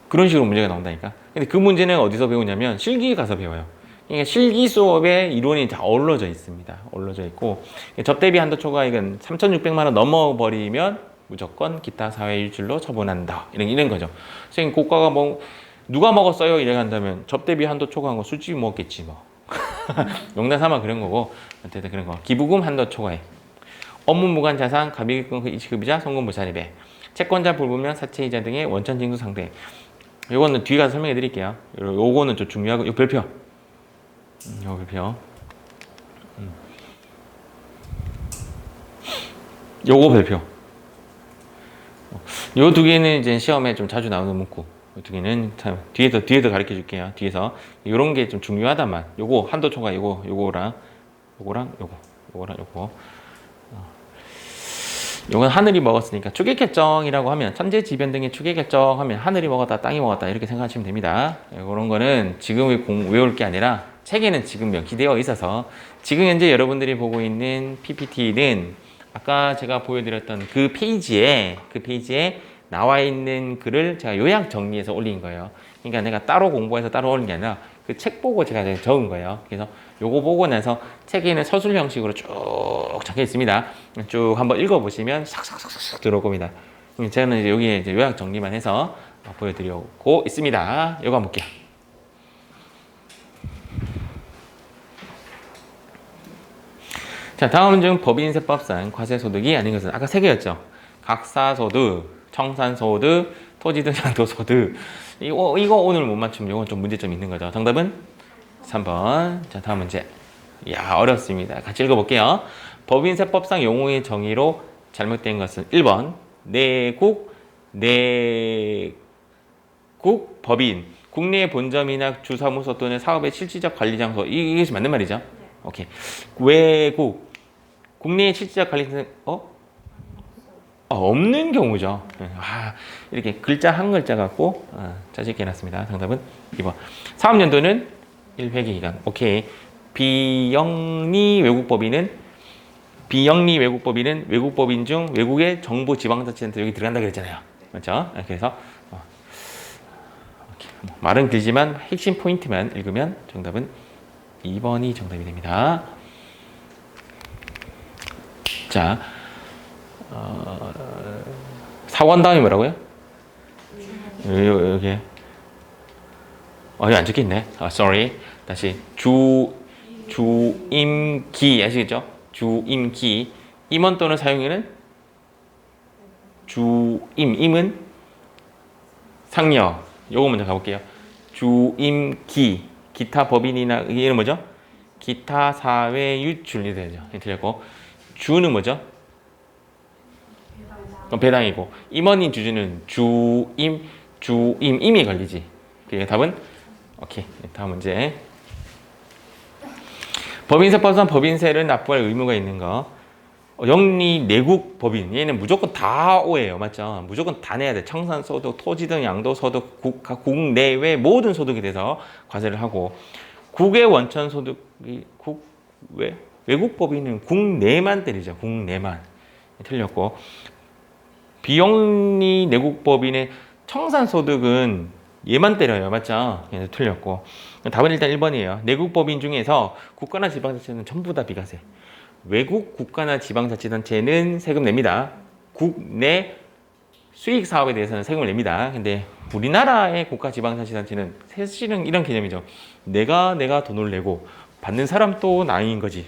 그런 식으로 문제가 나온다니까. 근데 그 문제는 어디서 배우냐면 실기 가서 배워요. 그러니까 실기 수업에 이론이 다 어우러져 있습니다. 어우러져 있고, 접대비 한도 초과 이건 3,600만 원 넘어버리면 무조건 기타 사회 일줄로 처분한다. 이런 거죠. 선생님 고가가 뭐 누가 먹었어요? 이래 간다면 접대비 한도 초과한 거 솔직히 먹었겠지 뭐. 농담 삼아 그런 거고, 어쨌든 그런 거. 기부금 한도 초과해. 업무 무관 자산, 가비금 지급이자 송금 무자립에, 채권자 불분명 사채이자 등의 원천 징수 상대. 요거는 뒤에 가서 설명해 드릴게요. 요거는 좀 중요하고, 요 별표. 요 별표. 요거 별표. 요 두 개는 이제 시험에 좀 자주 나오는 문구. 어떻게는 참 뒤에서 가르쳐 줄게요. 뒤에서 이런 게 좀 중요하다만 요거 한도 초과 요거랑 요거 요건 하늘이 먹었으니까 추계결정이라고 하면 천재지변 등의 추계결정하면 하늘이 먹었다 땅이 먹었다 이렇게 생각하시면 됩니다. 이런 거는 지금 외울 게 아니라 책에는 지금 명기되어 있어서 지금 현재 여러분들이 보고 있는 PPT는 아까 제가 보여드렸던 그 페이지에 나와 있는 글을 제가 요약 정리해서 올린 거예요. 그러니까 내가 따로 공부해서 따로 올린 게 아니라 그 책 보고 제가 적은 거예요. 그래서 요거 보고 나서 책에는 서술 형식으로 쭉 적혀 있습니다. 쭉 한번 읽어보시면 싹싹싹싹 들어올 겁니다. 저는 이제 여기에 이제 요약 정리만 해서 보여드리고 있습니다. 요거 한번 볼게요. 자, 다음은 중 법인세법상 과세소득이 아닌 것은 아까 세 개였죠. 각사소득, 청산소득, 토지 등 양도소득. 이거 오늘 못 맞추면 이건 좀 문제점이 있는 거죠. 정답은 3번. 자, 다음 문제. 이야, 어렵습니다. 같이 읽어볼게요. 법인세법상 용어의 정의로 잘못된 것은 1번 내국 법인 국내의 본점이나 주사무소 또는 사업의 실질적 관리 장소 이것이 맞는 말이죠. 오케이. 외국 국내의 실질적 관리 없는 경우죠. 이렇게 글자 한 글자 갖고 짜집게 해놨습니다. 정답은 2번. 사업연도는 1회기 기간. 오케이. 비영리 외국법인은 외국법인 중 외국의 정부 지방자치단체 여기 들어간다 그랬잖아요. 맞죠? 그래서 말은 길지만 핵심 포인트만 읽으면 정답은 2번이 정답이 됩니다. 자, 사원 다음이 뭐라고요? 여기 여기 안 적혀있네. sorry. 다시 주임기 아시겠죠? 주임기 임원 또는 사용인은 임은 상여. 요거 먼저 가볼게요. 주임기 기타 법인이나 이는 뭐죠? 기타 사회 유출이 되죠. 틀렸고 주는 뭐죠? 배당이고 임원인 주주는 임이 걸리지. 그러니까 답은 오케이. 다음 문제. 법인세법상 법인세를 납부할 의무가 있는 거. 영리 내국 법인 얘는 무조건 다 오예요. 맞죠? 무조건 다 내야 돼. 청산소득, 토지 등 양도소득, 국내외 모든 소득에 대해서 과세를 하고 국외 원천 소득이 외국 법인은 국내만 때리죠. 국내만. 틀렸고 비영리 내국 법인의 청산 소득은 얘만 때려요. 맞죠? 그래서 틀렸고 답은 일단 1번이에요. 내국 법인 중에서 국가나 지방자치단체는 전부 다 비과세. 외국 국가나 지방자치단체는 세금 냅니다. 국내 수익 사업에 대해서는 세금을 냅니다. 근데 우리나라의 국가 지방자치단체는 사실은 이런 개념이죠. 내가 돈을 내고 받는 사람 또 나인 거지.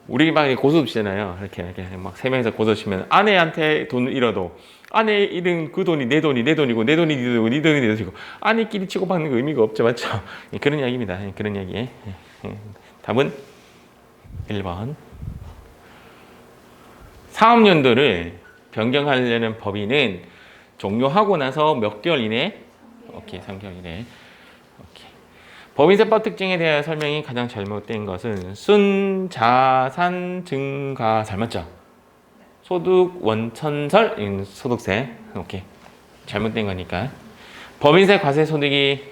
우리 막 고소득시잖아요. 이렇게 막 세 명이서 고소시면 아내한테 돈을 잃어도 아내 잃은 그 돈이 내 돈이고 내 돈이 네 돈이고 네 돈이 내 돈이고 아내끼리 치고받는 거 의미가 없죠, 맞죠? 그런 이야기입니다. 그런 이야기. 답은 1번. 사업연도를 변경하려는 법인은 종료하고 나서 몇 개월 이내? 오케이, 3개월 이내. 법인세법 특징에 대한 설명이 가장 잘못된 것은 순자산 증가 잘 맞죠? 소득 원천설 소득세. 오케이. 잘못된 거니까. 법인세 과세 소득이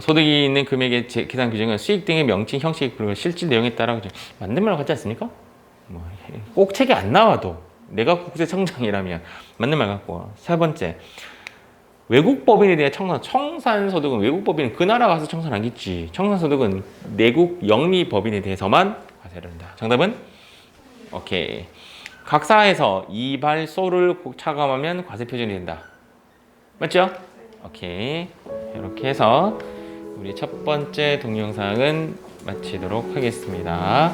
소득이 있는 금액의 계산 규정은 수익 등의 명칭, 형식, 그리고 실질 내용에 따라 맞는 말 같지 않습니까? 꼭 책이 안 나와도 내가 국세청장이라면 맞는 말 같고. 세 번째. 외국 법인에 대해 청산 소득은 외국 법인은 그 나라 가서 청산하겠지. 청산 소득은 내국 영리 법인에 대해서만 과세를 한다. 정답은 오케이. 각사에서 이발소를 차감하면 과세 표준이 된다. 맞죠? 오케이. 이렇게 해서 우리 첫 번째 동영상은 마치도록 하겠습니다.